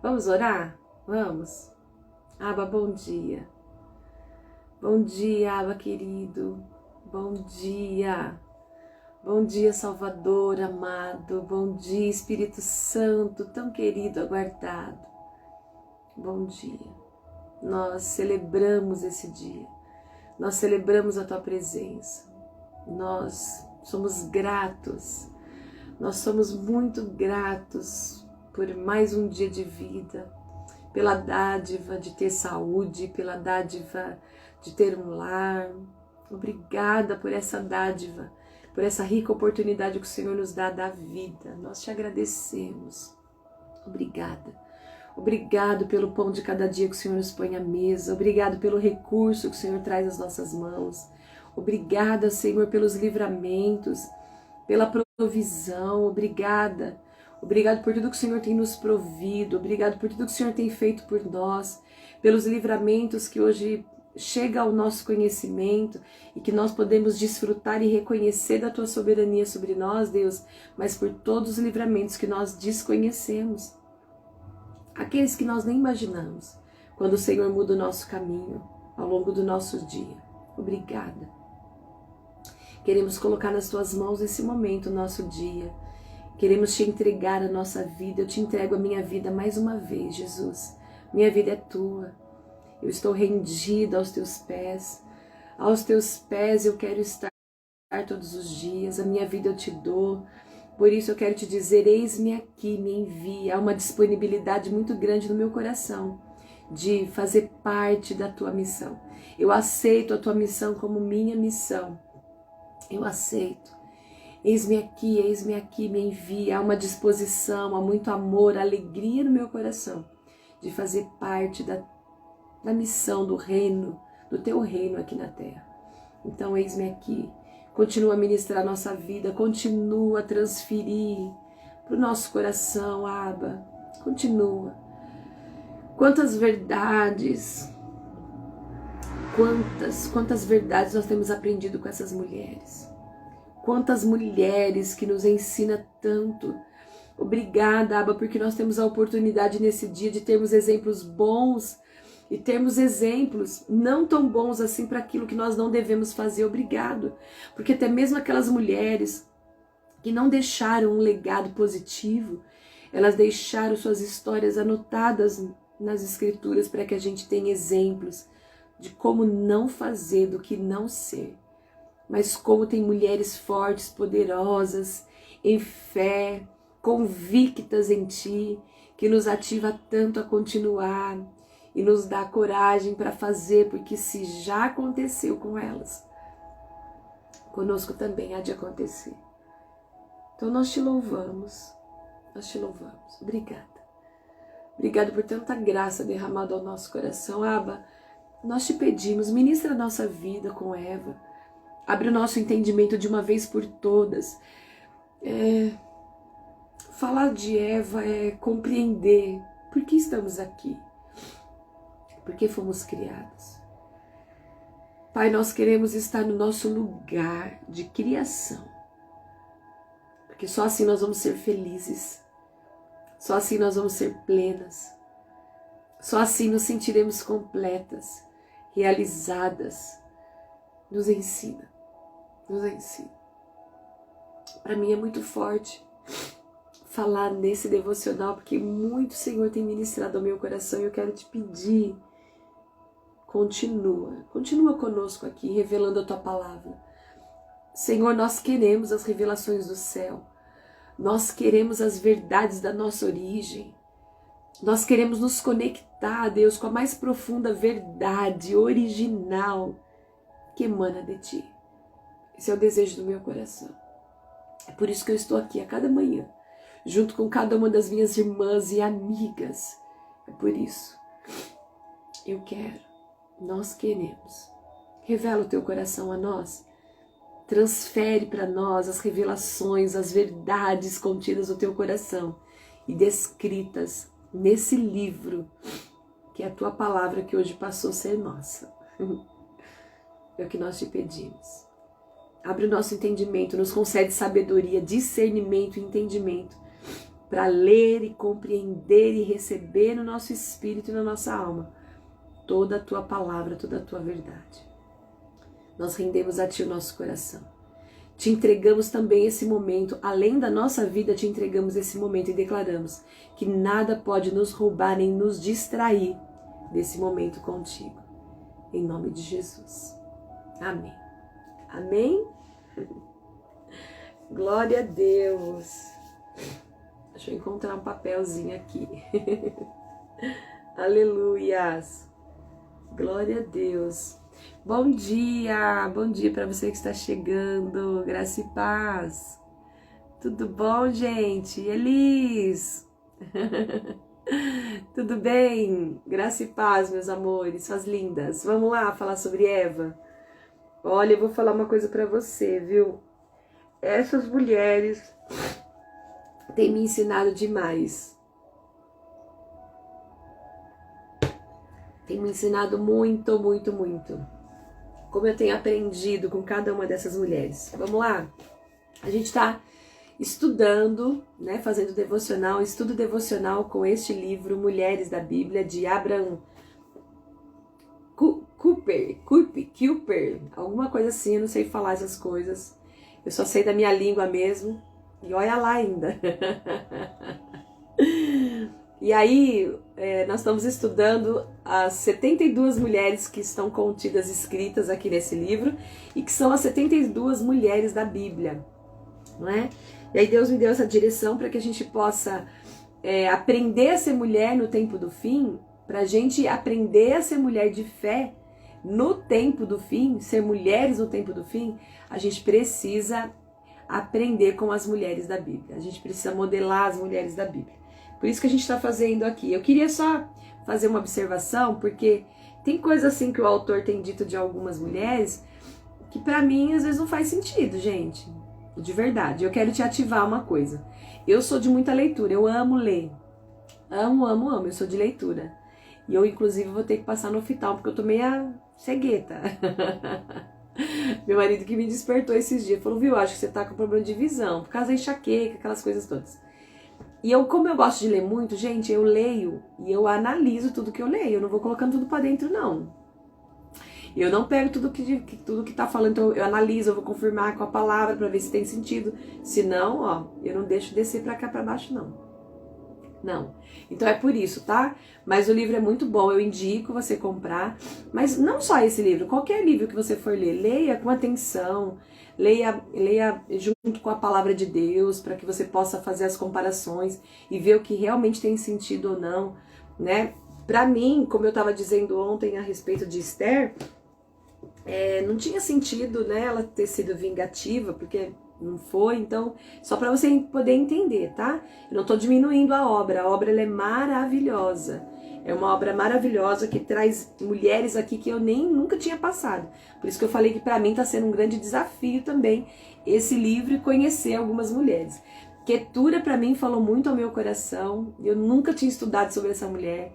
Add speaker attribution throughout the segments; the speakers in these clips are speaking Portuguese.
Speaker 1: Vamos orar? Vamos? Aba, bom dia. Bom dia, Aba querido. Bom dia. Bom dia, Salvador amado. Bom dia, Espírito Santo, tão querido, aguardado. Bom dia. Nós celebramos esse dia. Nós celebramos a tua presença. Nós somos gratos. Nós somos muito gratos por mais um dia de vida, pela dádiva de ter saúde, pela dádiva de ter um lar. Obrigada por essa dádiva, por essa rica oportunidade que o Senhor nos dá da vida. Nós te agradecemos. Obrigada. Obrigado pelo pão de cada dia que o Senhor nos põe à mesa. Obrigado pelo recurso que o Senhor traz às nossas mãos. Obrigada, Senhor, pelos livramentos, pela provisão. Obrigada. Obrigado por tudo que o Senhor tem nos provido. Obrigado por tudo que o Senhor tem feito por nós. Pelos livramentos que hoje chega ao nosso conhecimento e que nós podemos desfrutar e reconhecer da tua soberania sobre nós, Deus, mas por todos os livramentos que nós desconhecemos. Aqueles que nós nem imaginamos, quando o Senhor muda o nosso caminho ao longo do nosso dia. Obrigada. Queremos colocar nas tuas mãos nesse momento o nosso dia. Queremos te entregar a nossa vida. Eu te entrego a minha vida mais uma vez, Jesus. Minha vida é tua. Eu estou rendida aos teus pés. Aos teus pés eu quero estar todos os dias. A minha vida eu te dou. Por isso eu quero te dizer, eis-me aqui, me envie. Há uma disponibilidade muito grande no meu coração de fazer parte da tua missão. Eu aceito a tua missão como minha missão. Eu aceito. Eis-me aqui, me envie. Há uma disposição, há muito amor, alegria no meu coração de fazer parte da missão do reino, do teu reino aqui na terra. Então, eis-me aqui. Continua a ministrar a nossa vida, continua a transferir para o nosso coração, Aba. Continua. Quantas verdades, quantas verdades nós temos aprendido com essas mulheres. Quantas mulheres que nos ensinam tanto. Obrigada, Aba, porque nós temos a oportunidade nesse dia de termos exemplos bons e termos exemplos não tão bons assim para aquilo que nós não devemos fazer. Obrigado, porque até mesmo aquelas mulheres que não deixaram um legado positivo, elas deixaram suas histórias anotadas nas escrituras para que a gente tenha exemplos de como não fazer, do que não ser. Mas como tem mulheres fortes, poderosas, em fé, convictas em ti, que nos ativa tanto a continuar e nos dá coragem para fazer, porque se já aconteceu com elas, conosco também há de acontecer. Então nós te louvamos, Obrigada. Obrigada por tanta graça derramada ao nosso coração. Aba, nós te pedimos, ministra a nossa vida com Eva. Abre o nosso entendimento de uma vez por todas. Falar de Eva é compreender por que estamos aqui. Por que fomos criados. Pai, nós queremos estar no nosso lugar de criação. Porque só assim nós vamos ser felizes. Só assim nós vamos ser plenas. Só assim nos sentiremos completas, realizadas. Nos ensina. Para mim é muito forte falar nesse devocional, porque muito o Senhor tem ministrado ao meu coração e eu quero te pedir, continua conosco aqui, revelando a tua palavra. Senhor, nós queremos as revelações do céu, nós queremos as verdades da nossa origem, nós queremos nos conectar, Deus, com a mais profunda verdade original que emana de ti. Esse é o desejo do meu coração. É por isso que eu estou aqui a cada manhã, junto com cada uma das minhas irmãs e amigas. É por isso. Eu quero, nós queremos. Revela o teu coração a nós. Transfere para nós as revelações, as verdades contidas no teu coração e descritas nesse livro, que é a tua palavra que hoje passou a ser nossa. É o que nós te pedimos. Abre o nosso entendimento, nos concede sabedoria, discernimento e entendimento para ler e compreender e receber no nosso espírito e na nossa alma toda a tua palavra, toda a tua verdade. Nós rendemos a ti o nosso coração. Te entregamos também esse momento, além da nossa vida, te entregamos esse momento e declaramos que nada pode nos roubar nem nos distrair desse momento contigo. Em nome de Jesus. Amém. Amém? Glória a Deus. Deixa eu encontrar um papelzinho aqui. Aleluias. Glória a Deus. Bom dia para você que está chegando. Graça e paz. Tudo bom, gente? Elis. Tudo bem? Graça e paz, meus amores, suas lindas. Vamos lá falar sobre Eva? Olha, eu vou falar uma coisa para você, viu? Essas mulheres têm me ensinado demais. Tem me ensinado muito, muito, muito. Como eu tenho aprendido com cada uma dessas mulheres. Vamos lá? A gente está estudando, né, fazendo devocional, estudo devocional com este livro, Mulheres da Bíblia, de Abraham Kuyper, alguma coisa assim, eu não sei falar essas coisas. Eu só sei da minha língua mesmo. E olha lá ainda. E aí, nós estamos estudando as 72 mulheres que estão contidas, escritas aqui nesse livro, e que são as 72 mulheres da Bíblia, não é? E aí Deus me deu essa direção para que a gente possa aprender a ser mulher no tempo do fim, para a gente aprender a ser mulher de fé no tempo do fim, ser mulheres no tempo do fim, a gente precisa aprender com as mulheres da Bíblia, a gente precisa modelar as mulheres da Bíblia. Por isso que a gente está fazendo aqui. Eu queria só fazer uma observação, porque tem coisa assim que o autor tem dito de algumas mulheres que para mim às vezes não faz sentido, gente. De verdade. Eu quero te ativar uma coisa. Eu sou de muita leitura, eu amo ler. Amo, amo, amo. Eu sou de leitura. E eu, inclusive, vou ter que passar no hospital, porque eu tô meia cegueta. Meu marido que me despertou esses dias falou, viu, acho que você tá com problema de visão, por causa da enxaqueca, aquelas coisas todas. E eu, como eu gosto de ler muito, gente, eu leio e eu analiso tudo que eu leio. Eu não vou colocando tudo pra dentro, não. Eu não pego tudo que tá falando, então eu analiso, eu vou confirmar com a palavra pra ver se tem sentido. Se não, ó, eu não deixo descer pra cá, pra baixo, não. Não. Então é por isso, tá? Mas o livro é muito bom, eu indico você comprar. Mas não só esse livro, qualquer livro que você for ler, leia com atenção. Leia junto com a palavra de Deus, para que você possa fazer as comparações e ver o que realmente tem sentido ou não, né? Para mim, como eu estava dizendo ontem a respeito de Esther, não tinha sentido, né, ela ter sido vingativa, porque não foi, então, só para você poder entender, tá? Eu não estou diminuindo a obra ela é maravilhosa. É uma obra maravilhosa que traz mulheres aqui que eu nunca tinha passado. Por isso que eu falei que para mim está sendo um grande desafio também esse livro e conhecer algumas mulheres. Ketura para mim falou muito ao meu coração. Eu nunca tinha estudado sobre essa mulher.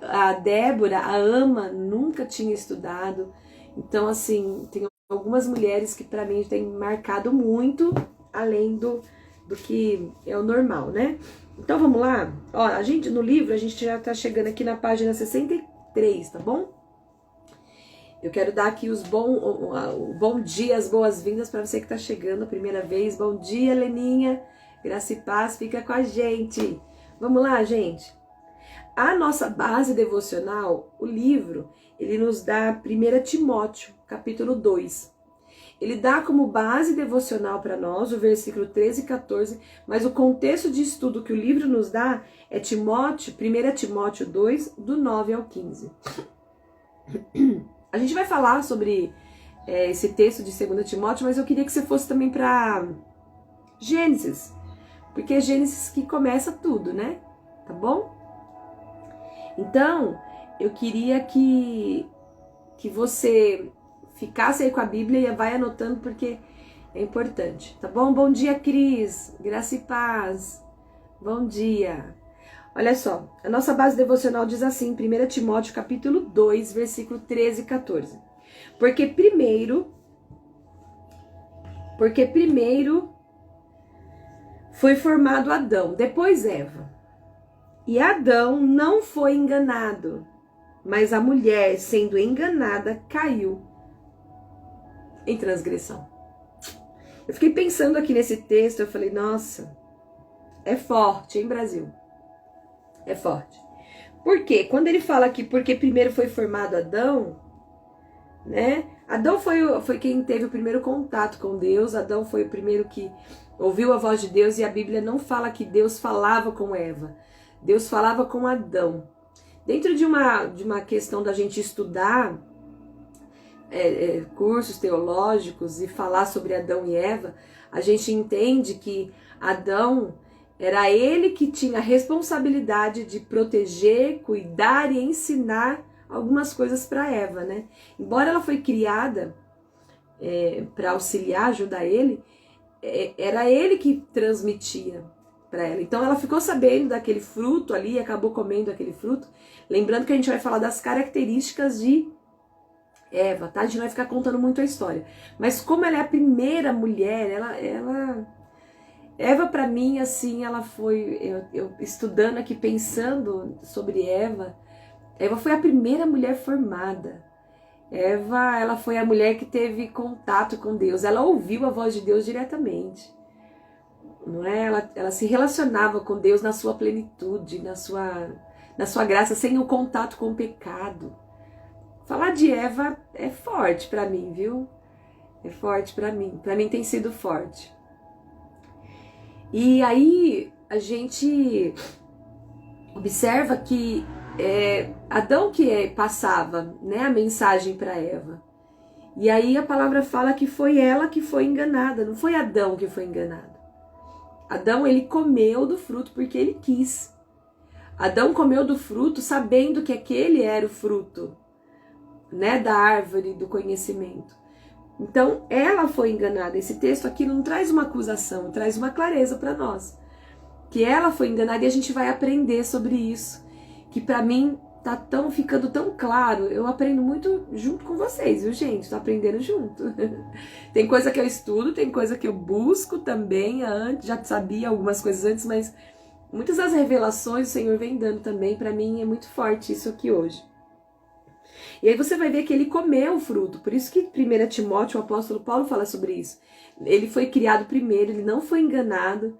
Speaker 1: A Débora, a Ama, nunca tinha estudado. Então, assim, tem algumas mulheres que para mim têm marcado muito, além do que é o normal, né? Então vamos lá? Ó, no livro a gente já tá chegando aqui na página 63, tá bom? Eu quero dar aqui o bom dia, as boas-vindas para você que tá chegando a primeira vez. Bom dia, Leninha. Graça e paz, fica com a gente. Vamos lá, gente? A nossa base devocional, o livro, ele nos dá 1 Timóteo, capítulo 2. Ele dá como base devocional para nós o versículo 13 e 14, mas o contexto de estudo que o livro nos dá é 1 Timóteo 2, do 9 ao 15. A gente vai falar sobre esse texto de 2 Timóteo, mas eu queria que você fosse também para Gênesis, porque é Gênesis que começa tudo, né? Tá bom? Então, eu queria que você ficasse aí com a Bíblia e vai anotando porque é importante, tá bom? Bom dia, Cris, graça e paz, bom dia. Olha só, a nossa base devocional diz assim, 1 Timóteo capítulo 2, versículo 13 e 14. Porque primeiro foi formado Adão, depois Eva. E Adão não foi enganado, mas a mulher, sendo enganada, caiu em transgressão. Eu fiquei pensando aqui nesse texto, eu falei, nossa, é forte, hein, Brasil? É forte. Por quê? Quando ele fala aqui, porque primeiro foi formado Adão, né? Adão foi quem teve o primeiro contato com Deus, Adão foi o primeiro que ouviu a voz de Deus, e a Bíblia não fala que Deus falava com Eva, Deus falava com Adão. Dentro de uma questão da gente estudar cursos teológicos e falar sobre Adão e Eva, a gente entende que Adão era ele que tinha a responsabilidade de proteger, cuidar e ensinar algumas coisas para Eva, né? Embora ela foi criada para auxiliar, ajudar ele, era ele que transmitia para ela. Então ela ficou sabendo daquele fruto ali e acabou comendo aquele fruto. Lembrando que a gente vai falar das características de Eva, tá? A gente não vai ficar contando muito a história. Mas como ela é a primeira mulher, Eva, para mim, assim, ela foi... Eu estudando aqui, pensando sobre Eva foi a primeira mulher formada. Eva, ela foi a mulher que teve contato com Deus. Ela ouviu a voz de Deus diretamente. Não é? Ela se relacionava com Deus na sua plenitude, na sua graça, sem o contato com o pecado. Falar de Eva é forte para mim, viu? É forte para mim. Para mim tem sido forte. E aí a gente observa que Adão que passava, né, a mensagem para Eva. E aí a palavra fala que foi ela que foi enganada, não foi Adão que foi enganado. Adão, ele comeu do fruto porque ele quis. Adão comeu do fruto sabendo que aquele era o fruto, né, da árvore do conhecimento. Então, ela foi enganada. Esse texto aqui não traz uma acusação, traz uma clareza para nós. Que ela foi enganada e a gente vai aprender sobre isso. Que para mim tá ficando tão claro. Eu aprendo muito junto com vocês, viu, gente? Tô aprendendo junto. Tem coisa que eu estudo, tem coisa que eu busco também antes. Já sabia algumas coisas antes, mas muitas das revelações o Senhor vem dando também. Para mim é muito forte isso aqui hoje. E aí você vai ver que ele comeu o fruto. Por isso que 1 Timóteo, o apóstolo Paulo, fala sobre isso. Ele foi criado primeiro, ele não foi enganado.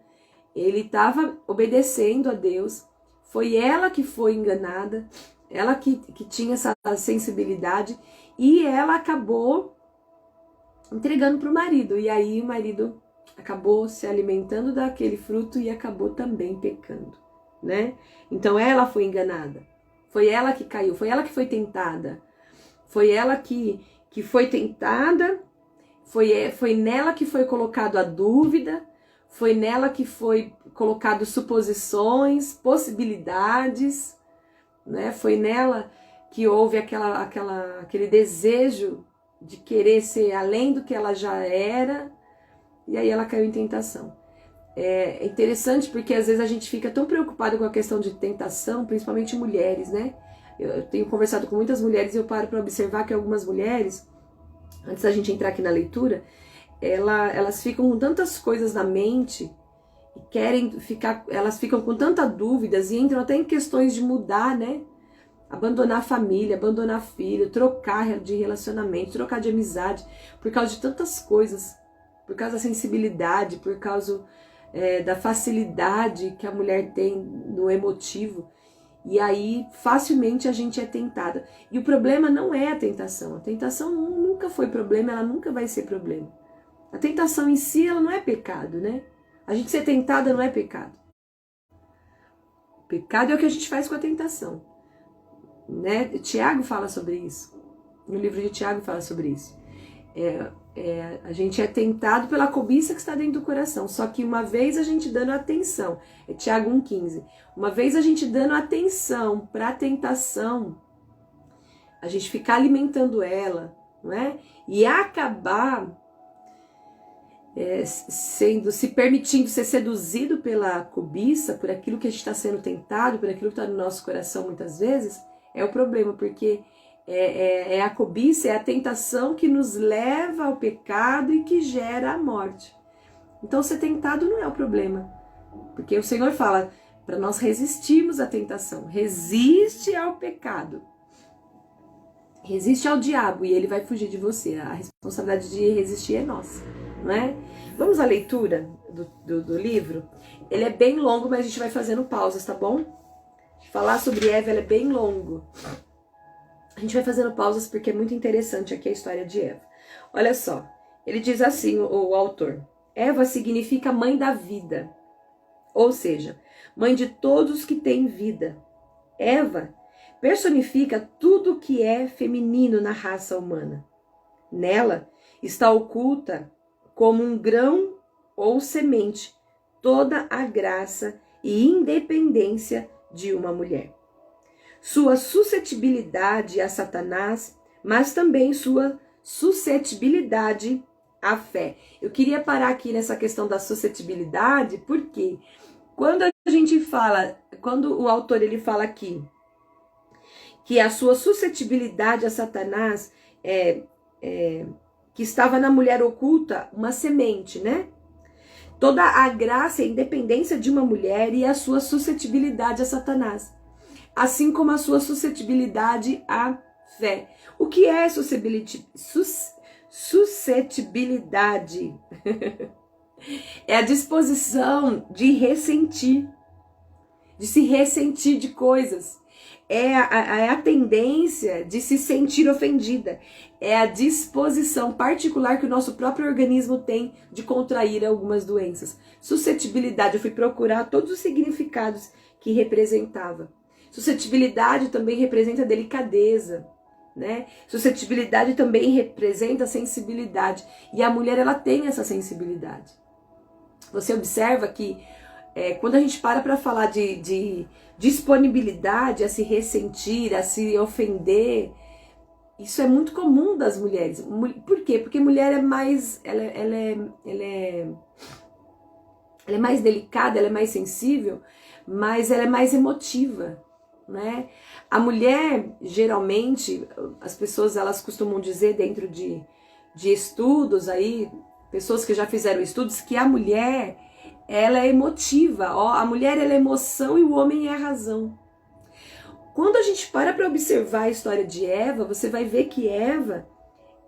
Speaker 1: Ele estava obedecendo a Deus. Foi ela que foi enganada. Ela que tinha essa sensibilidade. E ela acabou entregando para o marido. E aí o marido acabou se alimentando daquele fruto e acabou também pecando, né? Então ela foi enganada. Foi ela que caiu, foi ela que foi tentada. Foi ela que foi tentada, foi nela que foi colocado a dúvida, foi nela que foi colocado suposições, possibilidades, né? Foi nela que houve aquele desejo de querer ser além do que ela já era, e aí ela caiu em tentação. É interessante porque às vezes a gente fica tão preocupado com a questão de tentação, principalmente mulheres, né? Eu tenho conversado com muitas mulheres e eu paro para observar que algumas mulheres, antes da gente entrar aqui na leitura, elas ficam com tantas coisas na mente e elas ficam com tantas dúvidas e entram até em questões de mudar, né? Abandonar a família, abandonar filho, trocar de relacionamento, trocar de amizade, por causa de tantas coisas, por causa da sensibilidade, por causa da facilidade que a mulher tem no emotivo. E aí facilmente a gente é tentada. E o problema não é a tentação nunca foi problema, ela nunca vai ser problema. A tentação em si, ela não é pecado, né? A gente ser tentada não é pecado. Pecado é o que a gente faz com a tentação, né? Tiago fala sobre isso. No livro de Tiago fala sobre isso. A gente é tentado pela cobiça que está dentro do coração. Só que uma vez a gente dando atenção, é Tiago 1,15. Uma vez a gente dando atenção para a tentação, a gente ficar alimentando ela, não é? E acabar se permitindo ser seduzido pela cobiça, por aquilo que a gente está sendo tentado, por aquilo que está no nosso coração muitas vezes, é o problema, porque a cobiça, é a tentação que nos leva ao pecado e que gera a morte. Então ser tentado não é o problema. Porque o Senhor fala para nós resistirmos à tentação. Resiste ao pecado. Resiste ao diabo e ele vai fugir de você. A responsabilidade de resistir é nossa, não é? Vamos à leitura do livro? Ele é bem longo, mas a gente vai fazendo pausas, tá bom? Falar sobre Eva é bem longo. A gente vai fazendo pausas porque é muito interessante aqui a história de Eva. Olha só, ele diz assim, o autor. Eva significa mãe da vida. Ou seja, mãe de todos que têm vida. Eva personifica tudo que é feminino na raça humana. Nela está oculta, como um grão ou semente, toda a graça e independência de uma mulher. Sua suscetibilidade a Satanás, mas também sua suscetibilidade à fé. Eu queria parar aqui nessa questão da suscetibilidade, porque quando a gente fala, quando o autor ele fala aqui que a sua suscetibilidade a Satanás que estava na mulher oculta, uma semente, né? Toda a graça e a independência de uma mulher e a sua suscetibilidade a Satanás, assim como a sua suscetibilidade à fé. O que é suscetibilidade? É a disposição de ressentir, de se ressentir de coisas. É a tendência de se sentir ofendida. É a disposição particular que o nosso próprio organismo tem de contrair algumas doenças. Suscetibilidade, eu fui procurar todos os significados que representava. Suscetibilidade também representa delicadeza, né? Suscetibilidade também representa sensibilidade. E a mulher, ela tem essa sensibilidade. Você observa que quando a gente para falar de disponibilidade a se ressentir, a se ofender, isso é muito comum das mulheres. Por quê? Porque mulher é mais, ela é mais delicada, ela é mais sensível, mas ela é mais emotiva, né? A mulher, geralmente, as pessoas elas costumam dizer dentro de estudos aí, pessoas que já fizeram estudos, que a mulher ela é emotiva, a mulher ela é emoção e o homem é a razão. Quando a gente para observar a história de Eva, você vai ver que Eva,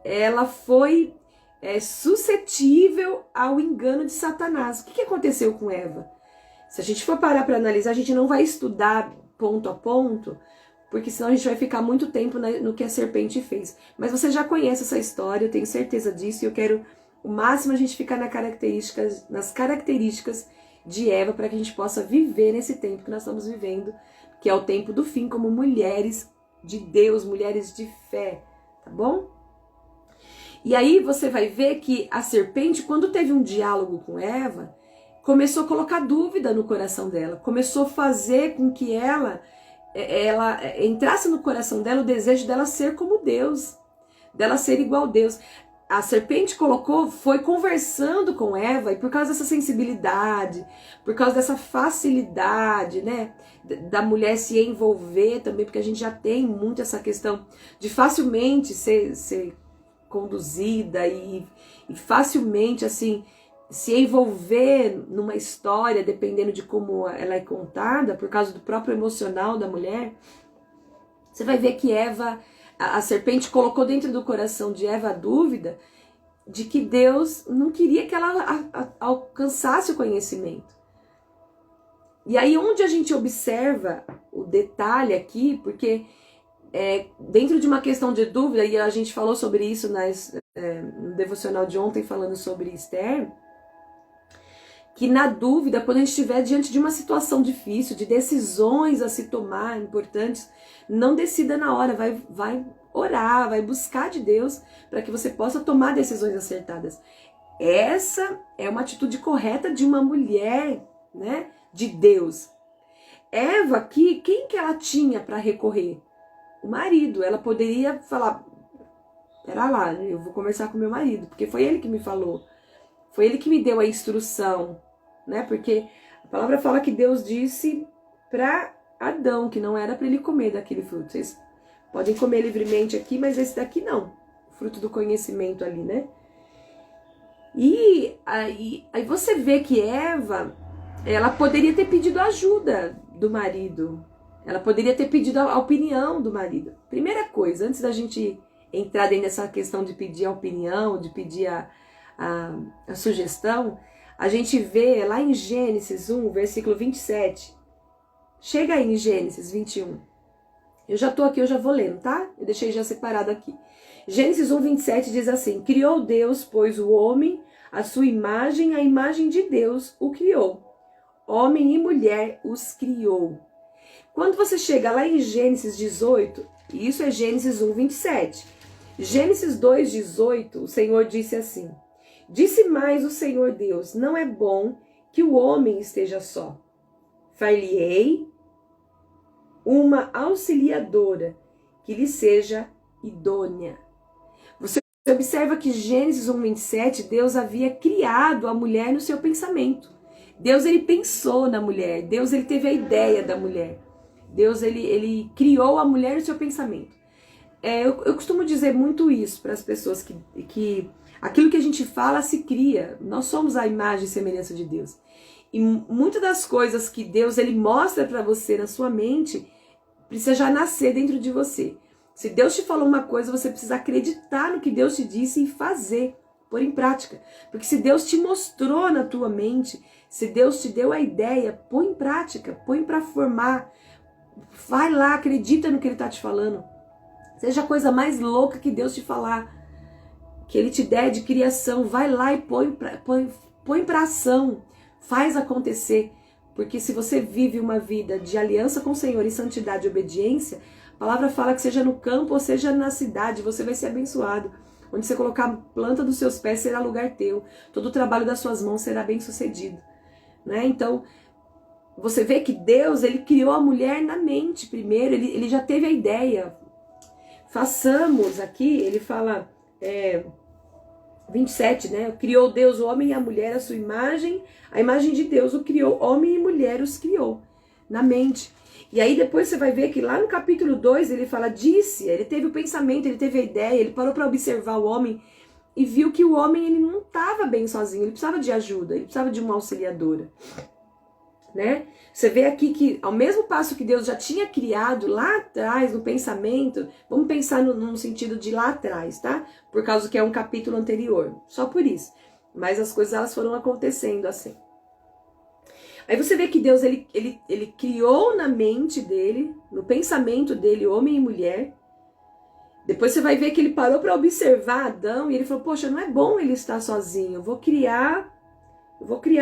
Speaker 1: ela foi suscetível ao engano de Satanás. O que aconteceu com Eva? Se a gente for parar para analisar, a gente não vai estudar ponto a ponto, porque senão a gente vai ficar muito tempo no que a serpente fez. Mas você já conhece essa história, eu tenho certeza disso, e eu quero o máximo a gente ficar nas características de Eva, para que a gente possa viver nesse tempo que nós estamos vivendo, que é o tempo do fim, como mulheres de Deus, mulheres de fé, tá bom? E aí você vai ver que a serpente, quando teve um diálogo com Eva, começou a colocar dúvida no coração dela, começou a fazer com que ela entrasse no coração dela o desejo dela ser como Deus, dela ser igual a Deus. A serpente foi conversando com Eva, e por causa dessa sensibilidade, por causa dessa facilidade, né, da mulher se envolver também, porque a gente já tem muito essa questão de facilmente ser conduzida e facilmente, assim, se envolver numa história, dependendo de como ela é contada, por causa do próprio emocional da mulher. Você vai ver que Eva, a serpente colocou dentro do coração de Eva a dúvida de que Deus não queria que ela alcançasse o conhecimento. E aí onde a gente observa o detalhe aqui, porque dentro de uma questão de dúvida, e a gente falou sobre isso no devocional de ontem, falando sobre Esther, que na dúvida, quando a gente estiver diante de uma situação difícil, de decisões a se tomar, importantes, não decida na hora, vai orar, vai buscar de Deus para que você possa tomar decisões acertadas. Essa é uma atitude correta de uma mulher, né, de Deus. Eva aqui, quem que ela tinha para recorrer? O marido. Ela poderia falar, pera lá, eu vou conversar com meu marido, porque foi ele que me falou, foi ele que me deu a instrução, né? Porque a palavra fala que Deus disse para Adão que não era para ele comer daquele fruto. Vocês podem comer livremente aqui, mas esse daqui não. O fruto do conhecimento ali, né? E aí você vê que Eva, ela poderia ter pedido ajuda do marido. Ela poderia ter pedido a opinião do marido. Primeira coisa, antes da gente entrar dentro dessa questão de pedir a opinião, de pedir a sugestão, a gente vê lá em Gênesis 1, versículo 27. Chega aí em Gênesis 21. Eu já tô aqui, eu já vou lendo, tá? Eu deixei já separado aqui. Gênesis 1, 27 diz assim: criou Deus, pois, o homem, a sua imagem, a imagem de Deus o criou. Homem e mulher os criou. Quando você chega lá em Gênesis 18, isso é Gênesis 1, 27. Gênesis 2, 18, o Senhor disse assim: disse mais o Senhor Deus, não é bom que o homem esteja só. Far-lhe-ei uma auxiliadora que lhe seja idônea. Você observa que Gênesis 1, 27, Deus havia criado a mulher no seu pensamento. Deus, ele pensou na mulher. Deus, ele teve a ideia da mulher. Deus, ele criou a mulher no seu pensamento. Eu costumo dizer muito isso para as pessoas, que aquilo que a gente fala se cria. Nós somos a imagem e semelhança de Deus. E muitas das coisas que Deus, ele mostra para você na sua mente, precisa já nascer dentro de você. Se Deus te falou uma coisa, você precisa acreditar no que Deus te disse e fazer, pôr em prática. Porque se Deus te mostrou na tua mente, se Deus te deu a ideia, põe em prática, põe para formar. Vai lá, acredita no que Ele está te falando. Seja a coisa mais louca que Deus te falar, que Ele te der de criação, vai lá e põe para ação. Faz acontecer. Porque se você vive uma vida de aliança com o Senhor em santidade e obediência, a palavra fala que seja no campo ou seja na cidade, você vai ser abençoado. Onde você colocar a planta dos seus pés será lugar teu. Todo o trabalho das suas mãos será bem sucedido. Né? Então, você vê que Deus, ele criou a mulher na mente primeiro, ele já teve a ideia. Façamos aqui, ele fala, 27, né? Criou Deus o homem e a mulher, a sua imagem, a imagem de Deus o criou, homem e mulher os criou, na mente. E aí depois você vai ver que lá no capítulo 2 ele fala, disse, ele teve o pensamento, ele teve a ideia, ele parou para observar o homem e viu que o homem ele não estava bem sozinho, ele precisava de ajuda, ele precisava de uma auxiliadora. Né? Você vê aqui que ao mesmo passo que Deus já tinha criado lá atrás, no pensamento, vamos pensar num sentido de lá atrás, tá? Por causa que é um capítulo anterior, só por isso. Mas as coisas elas foram acontecendo assim. Aí você vê que Deus ele criou na mente dele, no pensamento dele, homem e mulher. Depois você vai ver que ele parou para observar Adão e ele falou, poxa, não é bom ele estar sozinho, eu vou criar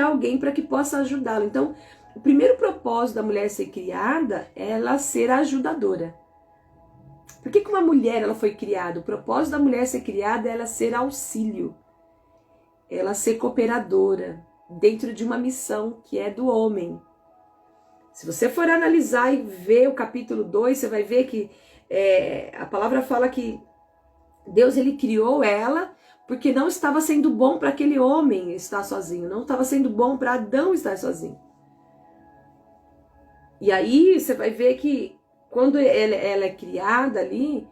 Speaker 1: alguém para que possa ajudá-lo. Então, o primeiro propósito da mulher ser criada é ela ser ajudadora. Por que uma mulher ela foi criada? O propósito da mulher ser criada é ela ser auxílio, ela ser cooperadora dentro de uma missão que é do homem. Se você for analisar e ver o capítulo 2, você vai ver que a palavra fala que Deus ele criou ela porque não estava sendo bom para aquele homem estar sozinho, não estava sendo bom para Adão estar sozinho. E aí você vai ver que quando ela é criada ali,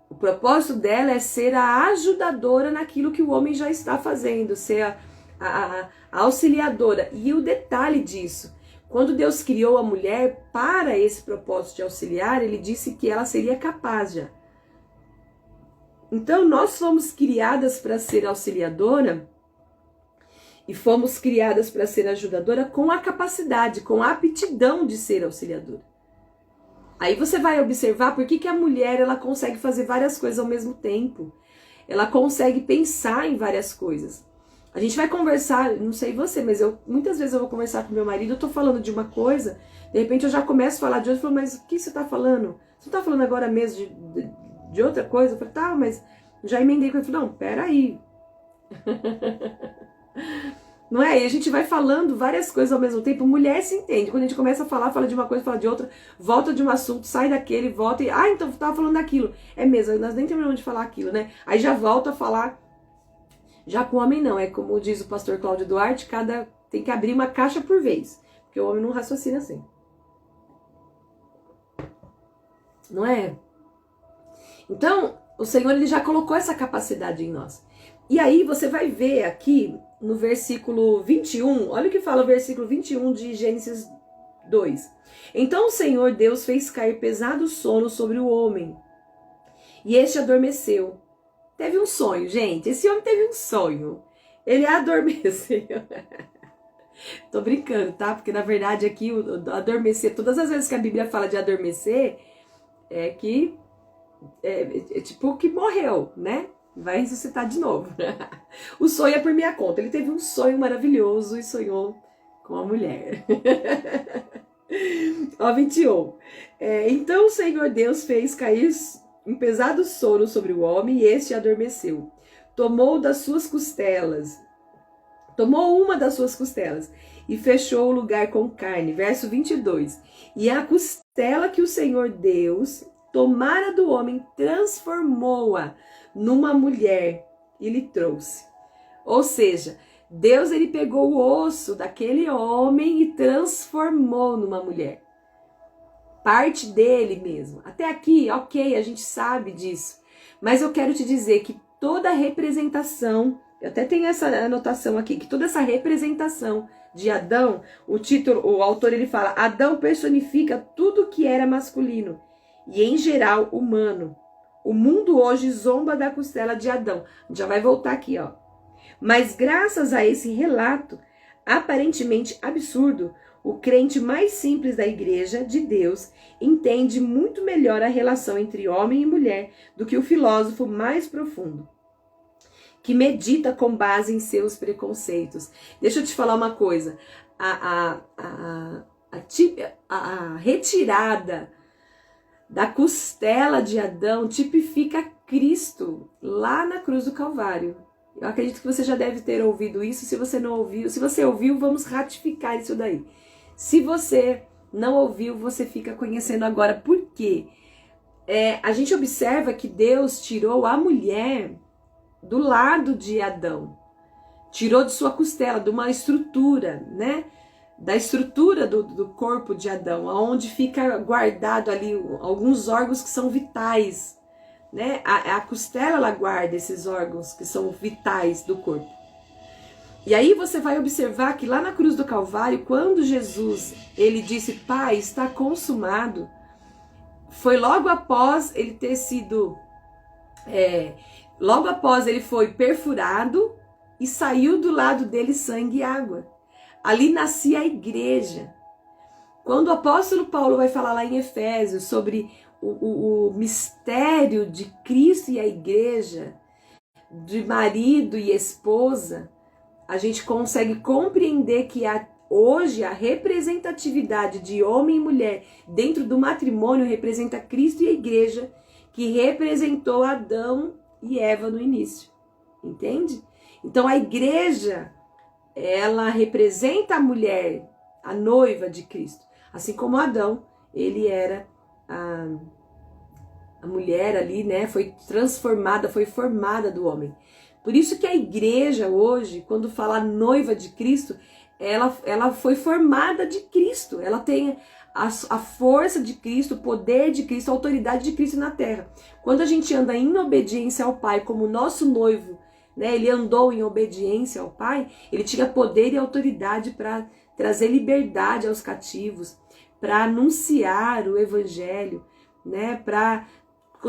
Speaker 1: o propósito dela é ser a ajudadora naquilo que o homem já está fazendo, ser a auxiliadora. E o detalhe disso, quando Deus criou a mulher para esse propósito de auxiliar, ele disse que ela seria capaz já. Então nós fomos criadas para ser auxiliadora e fomos criadas para ser ajudadora com a capacidade, com a aptidão de ser auxiliadora. Aí você vai observar por que a mulher ela consegue fazer várias coisas ao mesmo tempo. Ela consegue pensar em várias coisas. A gente vai conversar, não sei você, mas muitas vezes eu vou conversar com meu marido, eu tô falando de uma coisa, de repente eu já começo a falar de outra, eu falo, mas o que você tá falando? Você não tá falando agora mesmo de outra coisa? Eu falei, tá, mas já emendei com ele, não, peraí. Não é? E a gente vai falando várias coisas ao mesmo tempo. Mulher se entende. Quando a gente começa a falar, fala de uma coisa, fala de outra, volta de um assunto, sai daquele, volta e... Ah, então tava falando daquilo. É mesmo, nós nem terminamos de falar aquilo, né? Aí já volta a falar. Já com o homem não. É como diz o pastor Cláudio Duarte, tem que abrir uma caixa por vez. Porque o homem não raciocina assim. Não é? Então, o Senhor ele já colocou essa capacidade em nós. E aí você vai ver aqui no versículo 21, olha o que fala o versículo 21 de Gênesis 2. Então o Senhor Deus fez cair pesado sono sobre o homem, e este adormeceu. Teve um sonho, gente. Esse homem teve um sonho. Ele adormeceu. Tô brincando, tá? Porque na verdade aqui o adormecer, todas as vezes que a Bíblia fala de adormecer, é que é tipo que morreu, né? Vai ressuscitar de novo. O sonho é por minha conta. Ele teve um sonho maravilhoso e sonhou com a mulher. Ó, 21. Então o Senhor Deus fez cair um pesado sono sobre o homem e este adormeceu. Tomou uma das suas costelas e fechou o lugar com carne. Verso 22. E a costela que o Senhor Deus tomara do homem, transformou-a numa mulher e lhe trouxe. Ou seja, Deus ele pegou o osso daquele homem e transformou numa mulher. Parte dele mesmo. Até aqui, ok, a gente sabe disso. Mas eu quero te dizer que toda representação, eu até tenho essa anotação aqui, que toda essa representação de Adão, o autor ele fala, Adão personifica tudo que era masculino e em geral humano. O mundo hoje zomba da costela de Adão. A gente já vai voltar aqui, ó. Mas graças a esse relato aparentemente absurdo, o crente mais simples da igreja de Deus entende muito melhor a relação entre homem e mulher do que o filósofo mais profundo, que medita com base em seus preconceitos. Deixa eu te falar uma coisa. A retirada da costela de Adão tipifica Cristo lá na cruz do Calvário. Eu acredito que você já deve ter ouvido isso. Se você não ouviu, se você ouviu, vamos ratificar isso daí. Se você não ouviu, você fica conhecendo agora. Por quê? A gente observa que Deus tirou a mulher do lado de Adão. Tirou de sua costela, de uma estrutura, né? Da estrutura do corpo de Adão, onde fica guardado ali alguns órgãos que são vitais, né? A costela, ela guarda esses órgãos que são vitais do corpo. E aí você vai observar que lá na cruz do Calvário, quando Jesus, ele disse, Pai, está consumado, foi logo após ele ter sido, logo após ele foi perfurado e saiu do lado dele sangue e água. Ali nascia a igreja. Quando o apóstolo Paulo vai falar lá em Efésios sobre o mistério de Cristo e a igreja, de marido e esposa, a gente consegue compreender que hoje a representatividade de homem e mulher dentro do matrimônio representa Cristo e a igreja, que representou Adão e Eva no início. Entende? Então a igreja, ela representa a mulher, a noiva de Cristo. Assim como Adão, ele era a mulher ali, né? Foi transformada, foi formada do homem. Por isso que a igreja hoje, quando fala noiva de Cristo, ela foi formada de Cristo. Ela tem a força de Cristo, o poder de Cristo, a autoridade de Cristo na terra. Quando a gente anda em obediência ao Pai, como nosso noivo, né, ele andou em obediência ao Pai, ele tinha poder e autoridade para trazer liberdade aos cativos, para anunciar o evangelho, né, para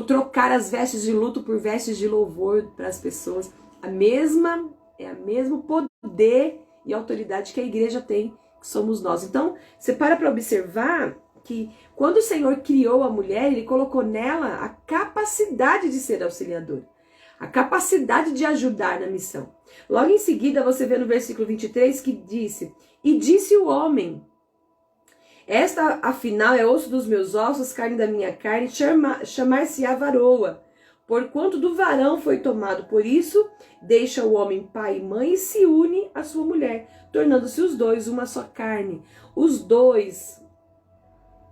Speaker 1: trocar as vestes de luto por vestes de louvor para as pessoas. O mesmo poder e autoridade que a igreja tem, que somos nós. Então, você para observar que quando o Senhor criou a mulher, ele colocou nela a capacidade de ser auxiliador, a capacidade de ajudar na missão. Logo em seguida, você vê no versículo 23 que disse, e disse o homem, esta afinal é osso dos meus ossos, carne da minha carne, chamar-se-á varoa, porquanto do varão foi tomado. Por isso, deixa o homem pai e mãe e se une à sua mulher, tornando-se os dois uma só carne. Os dois